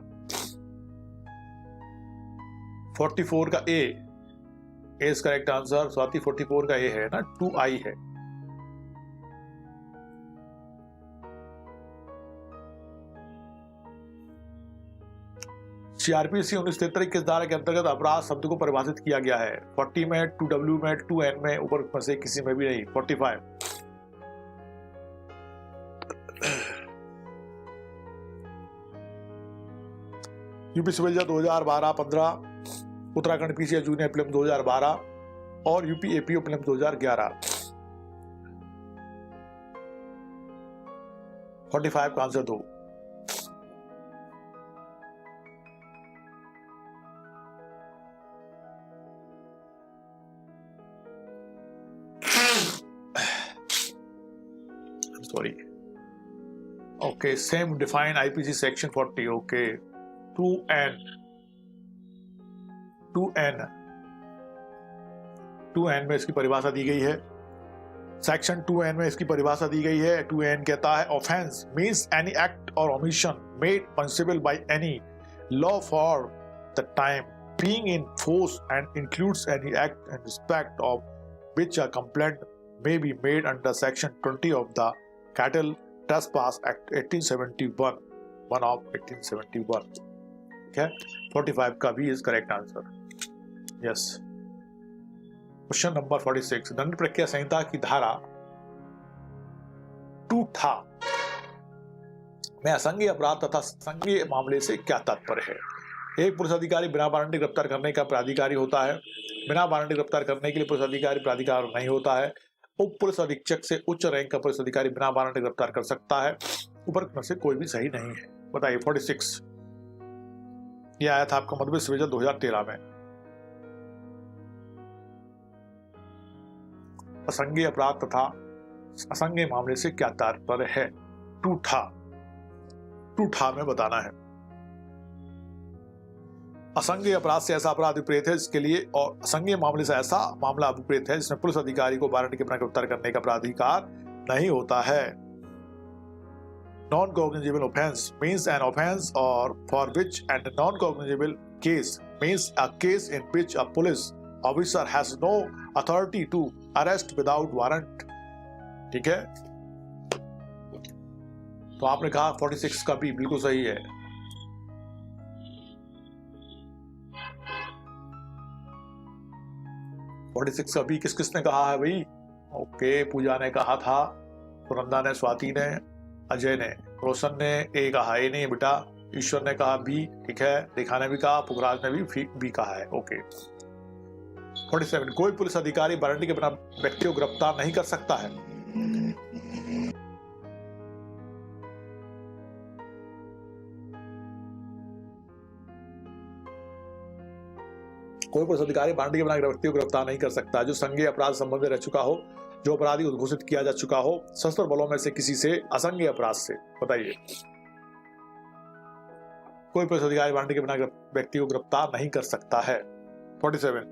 [SPEAKER 1] 44 का ए इज करेक्ट आंसर। स्वाति 44 का ए है ना, 2I है। सीआरपीसी 1973 किस धारा के अंतर्गत अपराध शब्द को परिभाषित किया गया है? 40 में, 2W में, 2N में, ऊपर में से किसी में भी नहीं। 45, यूपी सिविल जज 2012-15, उत्तराखंड पीसीएस जूनियर प्रीलिम्स 2012 और यूपी एपीओ प्रीलिम्स 2011। 45 का आंसर दो। Sorry. Okay, same define IPC section 40. Okay, 2N में इसकी परिभाषा दी गई है। सेक्शन 2N में इसकी परिभाषा दी गई है। 2N कहता है ऑफेंस मीन्स एनी एक्ट और omission made punishable by any law for the time being in force and includes any act in respect of which a complaint may be made under section 20 of the Cattle Trespass Act 1871, 1 of 1871. Okay, 45 का भी is correct answer. Yes. Question number 46. दंड प्रक्रिया संहिता की धारा 2 में असंज्ञेय अपराध तथा संज्ञेय मामले से क्या तात्पर्य है? एक पुलिस अधिकारी बिना वारंटी गिरफ्तार करने का प्राधिकारी होता है। बिना वारंटी गिरफ्तार करने के लिए पुलिस अधिकारी प्राधिकार नहीं होता है। उप पुलिस अधीक्षक से उच्च रैंक का पुलिस अधिकारी बिना वारंट गिरफ्तार कर सकता है। ऊपर में से कोई भी सही नहीं है। बताइए 46। यह आया था आपका मध्य सिविल 2013 में। असंज्ञेय अपराध तथा असंज्ञेय मामले से क्या तात्पर्य है? 2 में बताना है। असंज्ञेय अपराध से ऐसा अपराध विपरीत है जिसके लिए, और असंज्ञेय मामले से ऐसा मामला विपरीत है जिसमें पुलिस अधिकारी को वारंट के बिना गिरफ्तार करने का प्राधिकार नहीं होता है। Non cognizable offence means an offence और for which and non cognizable case means a case in which a police officer has no authority to arrest without warrant. ठीक है, तो आपने कहा 46 का भी बिल्कुल सही है। का भी किस किसने कहा है भाई? ओके, पूजा ने कहा था, सुनंदा ने, स्वाति ने, अजय ने, रोशन ने ए कहा, ए नहीं बेटा, ईश्वर ने कहा बी, ठीक है, रेखा ने भी कहा, पुखराज ने भी बी कहा है। ओके। 47 कोई पुलिस अधिकारी वारंटी के बिना व्यक्ति को गिरफ्तार नहीं कर सकता है। कोई पुलिस अधिकारी वारंटी के बिना व्यक्ति को गिरफ्तार नहीं कर सकता जो संज्ञेय अपराध संबंध में रह चुका हो, जो अपराधी उद्घोषित किया जा चुका हो सशस्त्र बलों में से किसी से असंज्ञेय अपराध से। बताइए, कोई पुलिस अधिकारी वारंटी के बिना व्यक्ति को गिरफ्तार नहीं कर सकता है। 47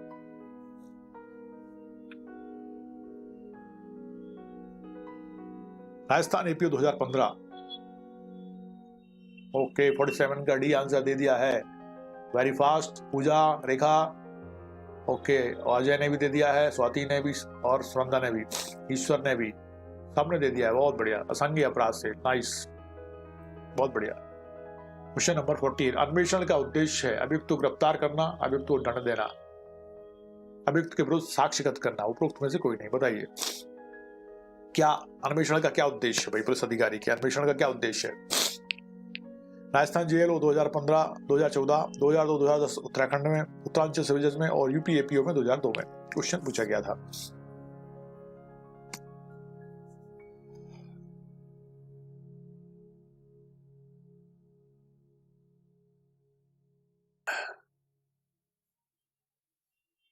[SPEAKER 1] राजस्थान एपीओ 2015। ओके, 47 का डी आंसर दे दिया है। Very fast. Pooja, Rekha, okay, Ajay ने भी दे दिया है, स्वाति ने भी और सुनंदा ने भी, ईश्वर ने भी, सबने दे दिया है। बहुत बढ़िया। असंज्ञेय अपराध से, नाइस, बहुत बढ़िया। क्वेश्चन नंबर 14 अन्वेषण का उद्देश्य है अभियुक्त को गिरफ्तार करना, अभियुक्त को दंड देना, अभियुक्त के विरुद्ध साक्ष्यगत करना। उपरोक्त में से कोई नहीं। बताइए, क्या अन्वेषण का क्या उद्देश्य है भाई? पुलिस अधिकारी के अन्वेषण का क्या उद्देश्य है? राजस्थान जेएलओ 2015, 2014, 2002, 2010 उत्तराखंड में, उत्तरांचल सिविल जज में और यूपी एपीओ में 2002 में क्वेश्चन पूछा गया था।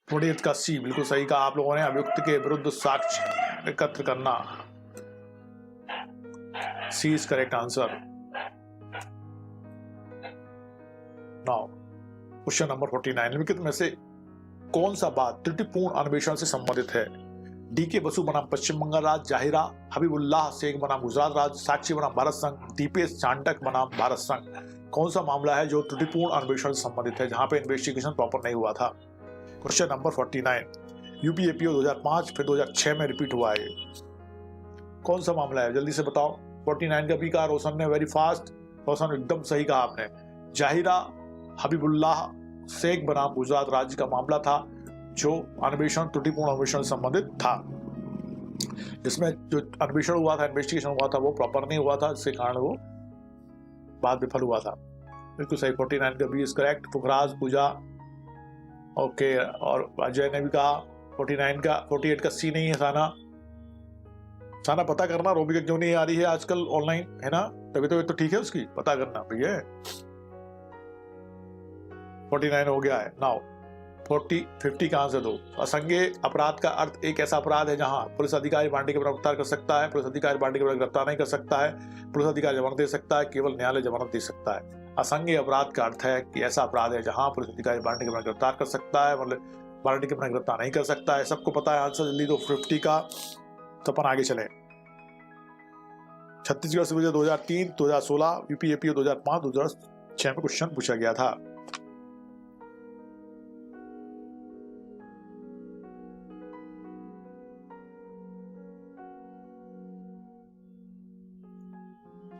[SPEAKER 1] थोड़ी का सी बिल्कुल सही कहा आप लोगों ने। अभियुक्त के विरुद्ध साक्ष्य एकत्र करना, C is correct answer. Now question number 49 निम्नलिखित में से कौन सा बात त्रुटिपूर्ण अन्वेषण से संबंधित है? डीके बसु बनाम पश्चिम बंगाल राज्य, जाहिरा हबीबुल्लाह शेख बनाम गुजरात राज्य, साक्षी बनाम भारत संघ, दीपेश चांडक बनाम भारत संघ। कौन सा मामला है जो त्रुटिपूर्ण अन्वेषण से संबंधित है, जहां पे इन्वेस्टिगेशन प्रॉपर नहीं हुआ था? क्वेश्चन नंबर 49 यूपी एपीओ 2005 फिर 2006 में रिपीट हुआ है। कौन सा मामला है, जल्दी से बताओ। 49 का भी कहा रोशन ने, वेरी फास्ट। रोशन एकदम सही कहा आपने। जाहिरा हबीबुल्लाह शेख बनाम गुजरात राज्य का मामला था जो अन्वेषण त्रुटिपूर्ण अन्वेषण से संबंधित था, जिसमें जो अन्वेषण हुआ था, इन्वेस्टिगेशन हुआ था, वो प्रॉपर नहीं हुआ था, जिसके कारण वो बाद विफल हुआ था। बिल्कुल सही। 49 का B is correct. Pukhraj, Pooja, okay. और अजय ने भी कहा 49 का। 48 का सी नहीं है। साना पता करना रोबिका क्यों नहीं आ रही है आजकल ऑनलाइन, है ना? तभी तो ठीक है उसकी, पता करना भैया। 49 हो गया है। नाउ 50 का आंसर दो। असंज्ञेय अपराध का अर्थ एक ऐसा अपराध है जहां पुलिस अधिकारी बांडी के बराबर गिरफ्तार कर सकता है, पुलिस अधिकारी बांडी के बराबर गिरफ्तार नहीं कर सकता है, पुलिस अधिकारी जमानत दे सकता है, केवल न्यायालय जमानत दे सकता है। असंज्ञेय अपराध का अर्थ है कि ऐसा अपराध है जहां पुलिस अधिकारी बांडी के बराबर गिरफ्तार कर सकता है, मतलब बांडी के बराबर गिरफ्तार नहीं कर सकता है। सबको पता है आंसर। जल्दी दो 50 का, तो अपन आगे चले। छत्तीसगढ़ सिविल जज 2003, 2016, यूपी एपीओ 2005, 2006 में क्वेश्चन पूछा गया था।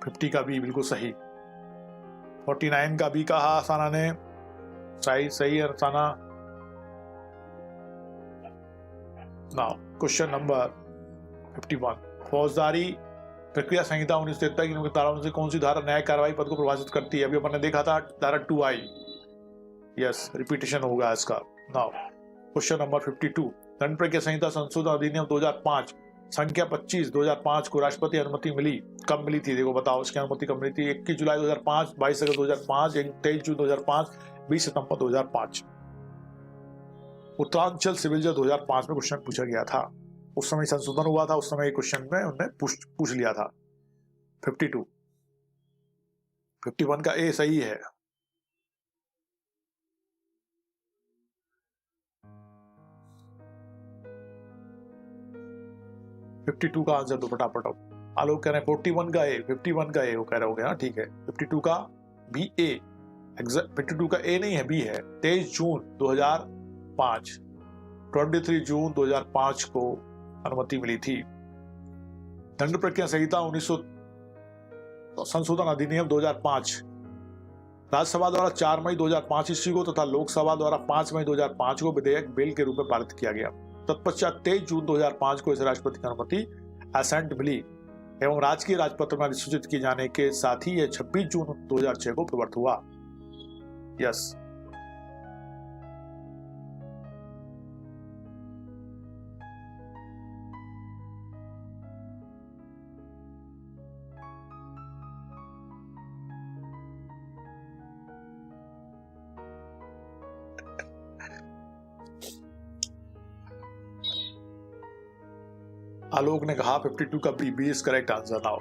[SPEAKER 1] फिफ्टी का बी बिल्कुल सही। 49 का बी कहा साना ने। सही है साना। Now question number 51। फौजदारी प्रक्रिया संहिता 1973 की धाराओं से कौन सी धारा न्यायिक कार्रवाई पद को प्रभावित करती है? अभी अपन ने देखा था धारा 2I। यस, रिपीटेशन होगा इसका। Now question number 52। दंड प्रक्रिया संहिता संशोधन अधिनियम 2005 संख्या 25 2005 को राष्ट्रपति अनुमति मिली। कब मिली थी? देखो बताओ, उसकी अनुमति कब मिली थी? 21 जुलाई 2005, 22 अगस्त 2005, 23 जून 2005, 20 सितंबर 2005। उत्तरांचल सिविल जज 2005 में क्वेश्चन पूछा गया था। उस समय संशोधन हुआ था, उस समय क्वेश्चन में उन्होंने पूछ लिया था। 52। 51 का ए सही है। $52 का आंसर दो फटाफट। आलोक कह रहे हैं 41 का ए, 51 का ए वो कह रहे हो गया। ठीक है। 52 का बी ए। 52 का ए नहीं है, बी है। 23 जून 2005, 23 जून 2005 को अनुमति मिली थी। दंड प्रक्रिया संहिता 1900 संशोधन अधिनियम 2005 राज्यसभा द्वारा 4 मई 2005 ईस्वी को तथा लोकसभा द्वारा 5 मई 2005 को विधेयक बिल के रूप में पारित किया गया। तत्पश्चात 23 जून 2005 को इसे राष्ट्रपति की अनुमति एसेंट मिली एवं राजकीय राजपत्र में अधिसूचित किए जाने के साथ ही यह 26 जून 2006 को प्रवर्त हुआ। यस। आलोक ने कहा 52 का B is correct answer. Now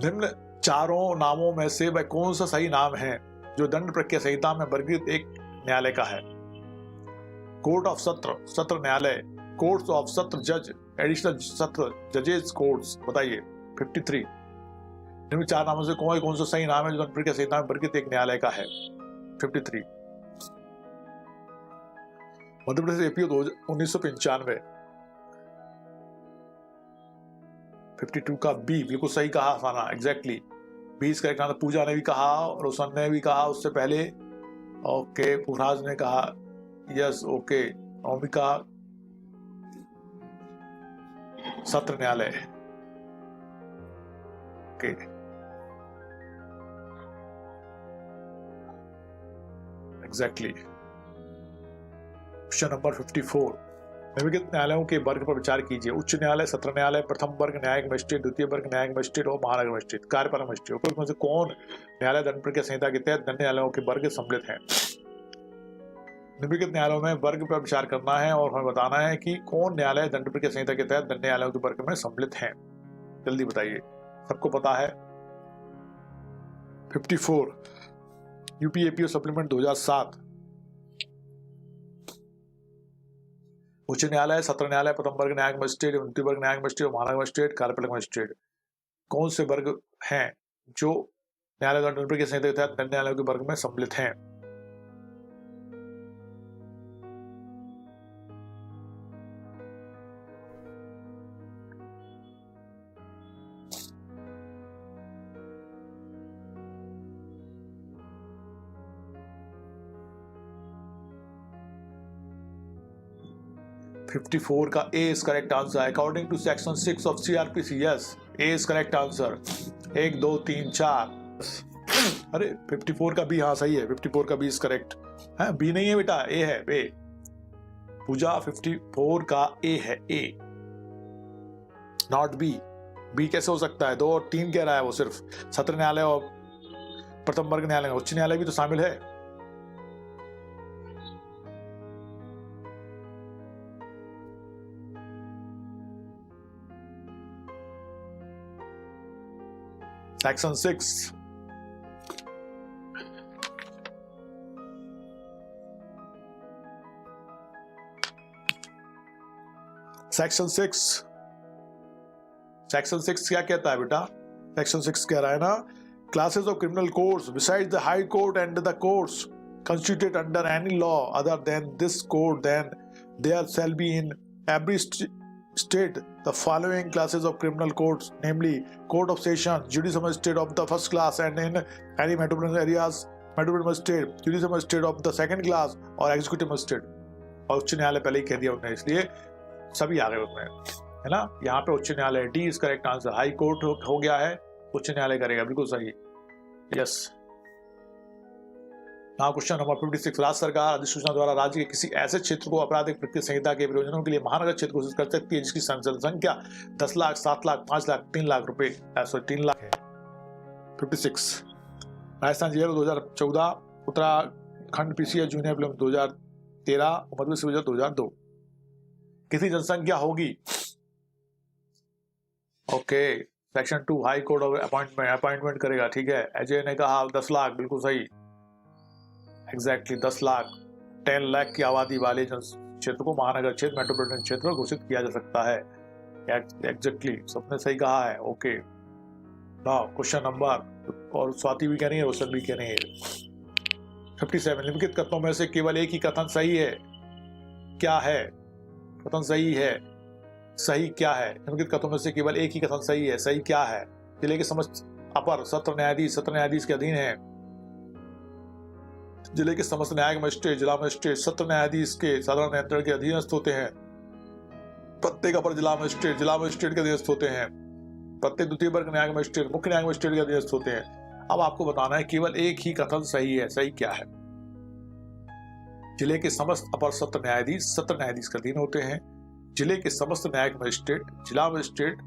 [SPEAKER 1] निम्न चारों नामों में से वह कौन सा सही नाम है जो दंड प्रक्रिया संहिता में वर्गीकृत एक न्यायालय का है? कोर्ट ऑफ सत्र न्यायालय, कोर्ट्स ऑफ सत्र जज, एडिशनल सत्र जजेस कोर्ट्स। बताइए 53। निम्न चार नामों से कौन सा सही नाम है जो दंड प्रक्रिया संहिता में वर्गीकृत एक न्यायालय का है? 53। मध्य प्रदेश एपीओ 1995। 52 का बी बिल्कुल सही कहा Sana. Exactly B is correct answer. Pooja ने भी कहा, रोशन ने भी कहा उससे पहले। ओके, पुखराज ने कहा यस। ओके, ओमिका सत्र न्यायालय। Okay, exactly. Question number 54। निम्नलिखित न्यायालयों के वर्ग पर विचार कीजिए। उच्च न्यायालय, सत्र न्यायालय, प्रथम वर्ग न्यायिक मजिस्ट्रेट, द्वितीय वर्ग न्यायिक मजिस्ट्रेट और महानगर मजिस्ट्रेट, कार्यपालक मजिस्ट्रेट। उपरोक्त में से कौन न्यायालय दंड प्रक्रिया संहिता के तहत दंड न्यायालयों के वर्ग सम्मिलित हैं? निम्नलिखित न्यायालयों में वर्ग पर विचार करना है और हमें बताना है कि कौन न्यायालय दंड प्रक्रिया संहिता के तहत दंड न्यायालयों के वर्ग में सम्मिलित हैं। जल्दी बताइए, सबको पता है। 54 यूपी एपीओ सप्लीमेंट 2007। उच्च न्यायालय, सत्र न्यायालय, प्रथम वर्ग न्यायिक मजिस्ट्रेट, द्वितीय वर्ग न्यायिक मजिस्ट्रेट और महानगर मजिस्ट्रेट, कार्यपालक मजिस्ट्रेट। कौन से वर्ग हैं जो न्यायालय दंड प्रक्रिया संहिता के तहत दंड न्यायालयों के वर्ग में सम्मिलित हैं? $54 का A is correct answer according to section 6 of CRPC. Yes, A is correct answer. 1 2 3 4 अरे 54 का बी, हाँ सही है, 54 का बी इज करेक्ट है। बी नहीं है बेटा, ए है, ए। पूजा 54 का ए है, ए नॉट बी। बी कैसे हो सकता है? 2 और 3 कह रहा है वो, सिर्फ सत्र न्यायालय और प्रथम वर्ग न्यायालय, उच्च न्यायालय भी तो शामिल है। सेक्शन 6, सेक्शन 6, सेक्शन 6 क्या कहता है बेटा? सेक्शन 6 कह रहा है ना, classes of criminal courts beside the high court and the courts constituted under any law other than this code, then there shall be in every state the following classes of criminal courts, namely court of session, judicial magistrate of the first class, and in any metropolitan areas metropolitan magistrate, judicial magistrate of the second class और executive magistrate। और उच्च न्यायालय पहले ही कह दिया उन्होंने, इसलिए सभी आ गए उसमें, है ना। यहाँ पे उच्च न्यायालय, D is correct answer. High court हो गया है, उच्च न्यायालय करेगा, बिल्कुल सही, यस। नाउ क्वेश्चन नंबर 56, राज्य सरकार अधिसूचना द्वारा राज्य के किसी ऐसे क्षेत्र को आपराधिक प्रक्रिया संहिता के प्रयोजनों के लिए महानगर क्षेत्र घोषित कर सकती है जिसकी जनसंख्या 10 लाख, 7 लाख, 5 लाख, 3 लाख रुपए, 3 लाख है। 56, Rajasthan jail 2014, Uttarakhand PCS junior prelim 2013, Madhya Pradesh 2002। किसी जनसंख्या होगी, okay. Section 2 high court of appointment करेगा, ठीक है। अजय ने कहा 10 लाख, बिल्कुल सही, एग्जैक्टली 10 लाख। 10 लाख की आबादी वाले क्षेत्र को महानगर क्षेत्र, मेट्रोपॉलिटन क्षेत्र घोषित किया जा सकता है, एग्जैक्टली सबने सही कहा है, ओके। नाउ क्वेश्चन नंबर, और स्वाति भी कह रही है, रोशन भी कह रही है। 57, निम्नलिखित कथनों में से केवल एक ही कथन सही है, क्या है? कथन सही है, सही क्या है? निम्नलिखित कथनों में से केवल एक ही कथन सही है, सही क्या है? जिले के समस्त अपर सत्र न्यायाधीश के अधीन है। जिले के समस्त न्यायिक मजिस्ट्रेट, जिला मजिस्ट्रेट सत्र न्यायाधीश के साधारण नियंत्रण के अधीनस्थ होते हैं। प्रत्येक अपर जिला मजिस्ट्रेट के अधीनस्थ होते हैं। प्रत्येक द्वितीय वर्ग न्यायिक मजिस्ट्रेट मुख्य न्यायिक मजिस्ट्रेट के अधीनस्थ होते हैं। अब आपको बताना है केवल एक ही कथन सही है, सही क्या है? जिले के समस्त अपर सत्र न्यायाधीश के अधीन होते हैं। जिले के समस्त न्यायिक मजिस्ट्रेट, जिला मजिस्ट्रेट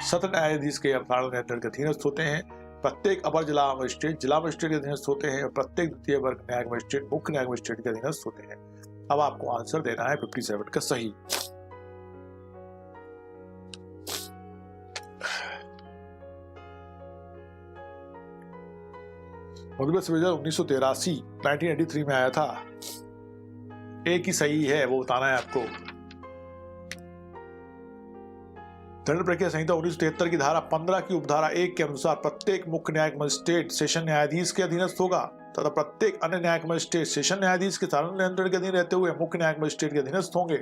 [SPEAKER 1] सत्र न्यायाधीश के साधारण नियंत्रण के अधीनस्थ होते हैं। प्रत्येक अपर जिला मजिस्ट्रेट के अधीनस्थ होते हैं और प्रत्येक द्वितीय वर्ग न्यायिक मजिस्ट्रेट मुख्य न्यायिक मजिस्ट्रेट के अधीनस्थ होते हैं। अब आपको आंसर देना है 57 का सही। मध्य प्रदेश विभाजन 1983 में आया था, एक ही सही है, वो बताना है आपको। दंड प्रक्रिया संहिता 1973 की धारा 15 की उपधारा 1 के अनुसार प्रत्येक मुख्य न्यायिक मजिस्ट्रेट सेशन न्यायाधीश के अधीनस्थ होगा तथा प्रत्येक अन्य न्यायिक मजिस्ट्रेट सेशन न्यायाधीश के साधारण नियंत्रण के अधीन रहते हुए मुख्य न्यायिक मजिस्ट्रेट के अधीनस्थ होंगे।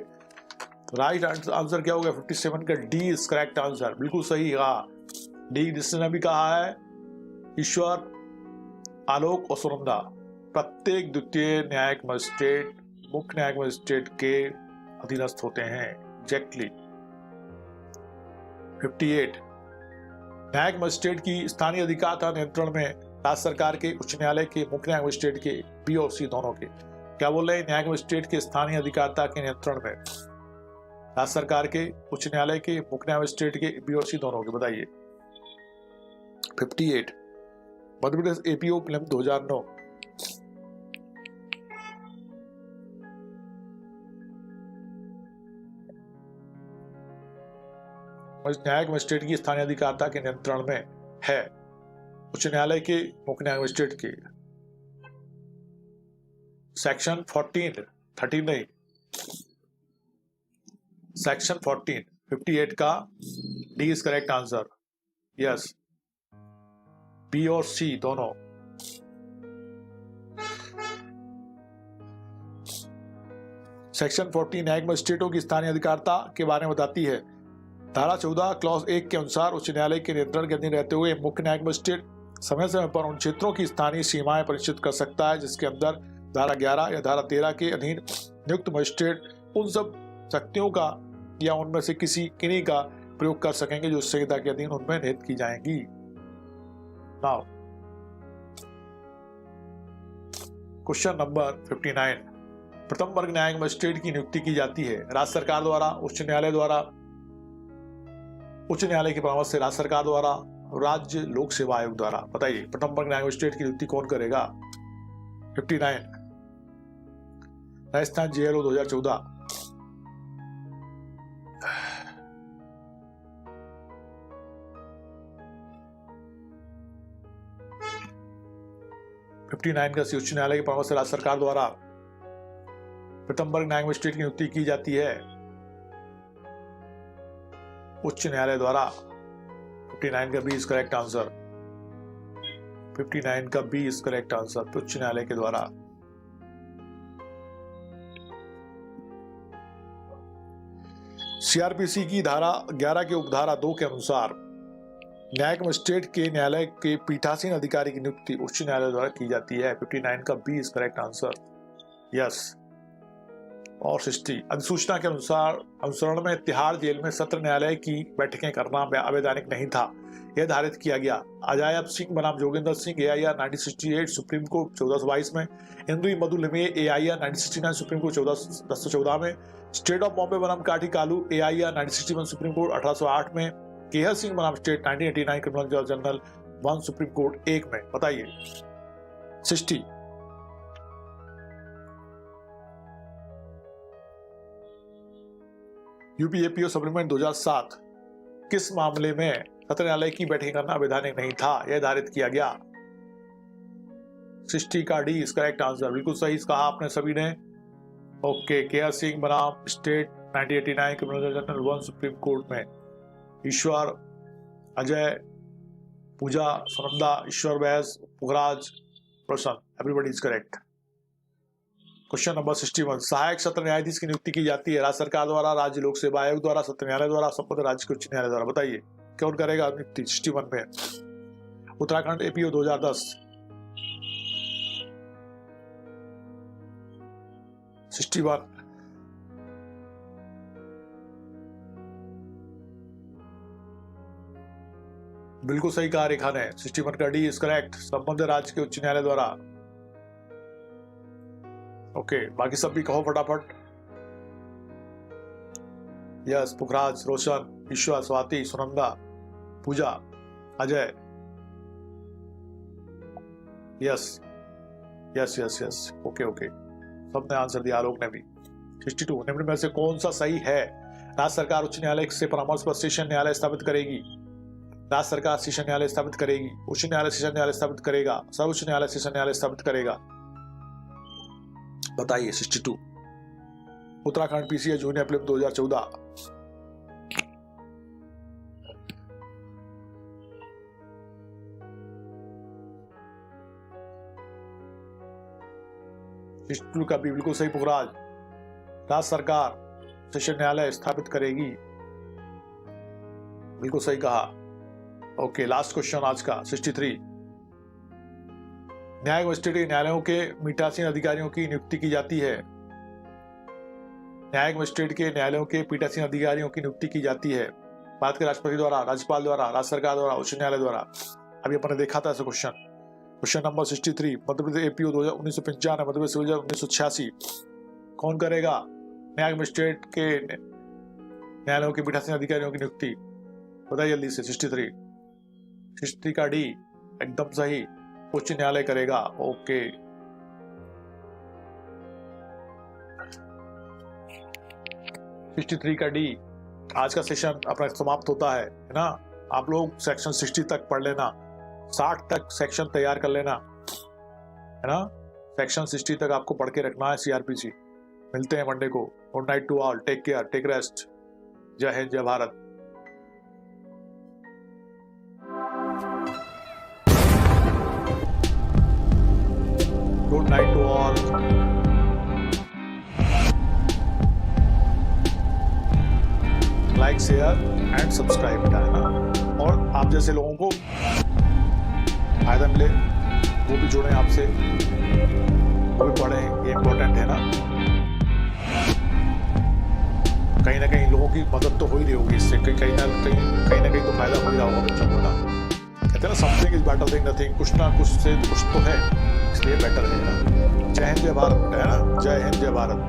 [SPEAKER 1] राइट आंसर क्या होगा? 57 का डी इज करेक्ट आंसर, बिल्कुल सही है। डी जिसने भी कहा है, ईश्वर, आलोक और सुनंदा, प्रत्येक द्वितीय न्यायिक मजिस्ट्रेट मुख्य न्यायिक मजिस्ट्रेट के अधीनस्थ होते हैं, एग्जैक्टली। 58, न्यायिक मजिस्ट्रेट की स्थानीय अधिकार था नियंत्रण में राज्य सरकार के, उच्च न्यायालय के, मुख्य न्यायिक मजिस्ट्रेट के, बी और सी दोनों के। क्या बोल रहे हैं? न्यायिक मजिस्ट्रेट के स्थानीय अधिकारिता के नियंत्रण में राज्य सरकार के, उच्च न्यायालय के, मुख्य न्यायिक मजिस्ट्रेट के, बी और सी दोनों के। बताइए। 58, मध्य प्रदेश एपीओ फिल्म 2009। न्यायिक मजिस्ट्रेट की स्थानीय अधिकारिता के नियंत्रण में है, उच्च न्यायालय के, मुख्य न्यायिक मजिस्ट्रेट के। सेक्शन 13 नहीं, सेक्शन 14 58 का D is correct answer, yes. B और सी दोनों। सेक्शन 14 न्यायिक मजिस्ट्रेटों की स्थानीय अधिकारिता के बारे में बताती है। धारा 14 क्लॉज 1 के अनुसार उच्च न्यायालय के नियंत्रण के अधीन रहते हुए मुख्य न्यायिक मजिस्ट्रेट समय समय पर उन क्षेत्रों की स्थानीय सीमाएं परिचित कर सकता है जिसके अंदर धारा 11 या धारा 13 के अधीन नियुक्त मजिस्ट्रेट उन सब शक्तियों का या उनमें से किन्हीं का प्रयोग कर सकेंगे जो संहिता के अधीन उनमें निहित की जाएंगी। नाउ क्वेश्चन नंबर 59, प्रथम वर्ग न्यायिक मजिस्ट्रेट की नियुक्ति की जाती है राज्य सरकार द्वारा, उच्च न्यायालय द्वारा, उच्च न्यायालय के परामर्श से राज्य सरकार द्वारा, राज्य लोक सेवा आयोग द्वारा। बताइए प्रथम वर्ग न्यायिक मजिस्ट्रेट की नियुक्ति कौन करेगा? 59, राजस्थान जेएलओ 2014। का सी उच्च न्यायालय के परामर्श से राज्य सरकार द्वारा प्रथम वर्ग न्यायिक मजिस्ट्रेट की नियुक्ति की जाती है उच्च न्यायालय द्वारा। 59 का बी इज करेक्ट आंसर। 59 का बी इज करेक्ट आंसर, उच्च न्यायालय के द्वारा। सीआरपीसी की धारा 11 के उपधारा 2 के अनुसार न्यायिक मजिस्ट्रेट के न्यायालय के पीठासीन अधिकारी की नियुक्ति उच्च न्यायालय द्वारा की जाती है। 59 का B is correct answer, yes. और 60, अधिसूचना के अनुसार अनुसरण में तिहाड़ जेल में सत्र न्यायालय की बैठकें करना अवैधानिक नहीं था, यह धारित किया गया। अजायब सिंह बनाम Joginder Singh AIR 1968 supreme court 1422 में, इंद्री मधु लिमे AIR 1969 सुप्रीम कोर्ट 1014 में, स्टेट ऑफ बॉम्बे बनाम काठी कालू AIR 1961 सुप्रीम कोर्ट 1808 में, केहर सिंह बनाम state 1989 criminal general 1 supreme court 1 में। बताइए 60, यूपीएपीओ सप्लीमेंट 2007 किस मामले में सत्र न्यायालय की बैठक करना अवैधानिक नहीं था, यह धारित किया गया? 60 का डी इज करेक्ट आंसर, बिल्कुल सही कहा आपने सभी ने। ओके, केआर सिंह बनाम state 1989 criminal general 1 supreme court में, Ishwar, Ajay, Pooja, Sunanda, Ishwar Bais, Pukhraj, Roshan, everybody is correct. Question number 61, सहायक सत्र न्यायाधीश की नियुक्ति की जाती है राज्य सरकार द्वारा, राज्य लोक सेवा आयोग द्वारा, सत्र न्यायालय द्वारा, संबद्ध राज्य के उच्च न्यायालय द्वारा। बताइए कौन करेगा नियुक्ति? 61 में उत्तराखंड APO 2010। 61, बिल्कुल सही कहा रेखा ने। 61 का डी इज करेक्ट, संबद्ध राज्य के उच्च न्यायालय द्वारा। ओके, बाकी सब भी कहो फटाफट। Yes, Pukhraj, Roshan, Ishwar, Swati, Sunanda, Pooja, Ajay. Yes yes yes yes, okay okay, सबने आंसर दिया, आलोक ने भी। 62, निम्न में से कौन सा सही है? राज्य सरकार उच्च न्यायालय से परामर्श पर सेशन न्यायालय स्थापित करेगी। राज्य सरकार सेशन न्यायालय स्थापित करेगी, उच्च न्यायालय सेशन न्यायालय स्थापित करेगा, सर्वोच्च न्यायालय सेशन न्यायालय स्थापित करेगा। बताइए 62, उत्तराखंड PCA जूनियर प्रीलिम 2014। का भी बिल्कुल सही, पुखराज। राज्य सरकार सेशन न्यायालय स्थापित करेगी, बिल्कुल सही कहा। ओके, लास्ट क्वेश्चन आज का 63, न्यायिक मजिस्ट्रेट न्यायालयों के पीठासीन अधिकारियों की नियुक्ति की जाती है। न्यायिक मजिस्ट्रेट के न्यायालयों के पीठासीन अधिकारियों की नियुक्ति की जाती है भारत के राष्ट्रपति द्वारा, राज्यपाल द्वारा, राज्य सरकार द्वारा, उच्च न्यायालय द्वारा। अभी अपन ने देखा था ऐसा question. Question number 63, Madhya Pradesh APO 1995, Madhya Pradesh 1986 कौन करेगा न्यायिक मजिस्ट्रेट के न्यायालयों के पीठासीन अधिकारियों की नियुक्ति? बताइए जल्दी से। 63 का डी एकदम सही, उच्च न्यायालय करेगा। ओके, $63 का डी। आज का सेशन अपना समाप्त होता है ना। आप लोग सेक्शन 60 तक पढ़ लेना, 60 तक सेक्शन तैयार कर लेना, है ना। सेक्शन 60 तक आपको पढ़ के रखना है CRPC। मिलते हैं मंडे को। Good night to all, take care, take rest. जय हिंद, जय Bharat. Good night to all. Like, share and subscribe बेटा, है ना। और आप जैसे लोगों को फायदा मिले वो भी जुड़े आपसे, वो भी पढ़ें, ये इम्पोर्टेंट है ना। कहीं ना कहीं लोगों की मदद तो हो ही रही होगी इससे, कहीं ना कहीं तो फायदा हो ही रहा होगा बच्चों को ना। कहते हैं ना, something is better than nothing. कुछ ना कुछ से कुछ तो है, इसलिए बेटर है ना। जय हिंद जय भारत है ना, जय हिंद जय भारत।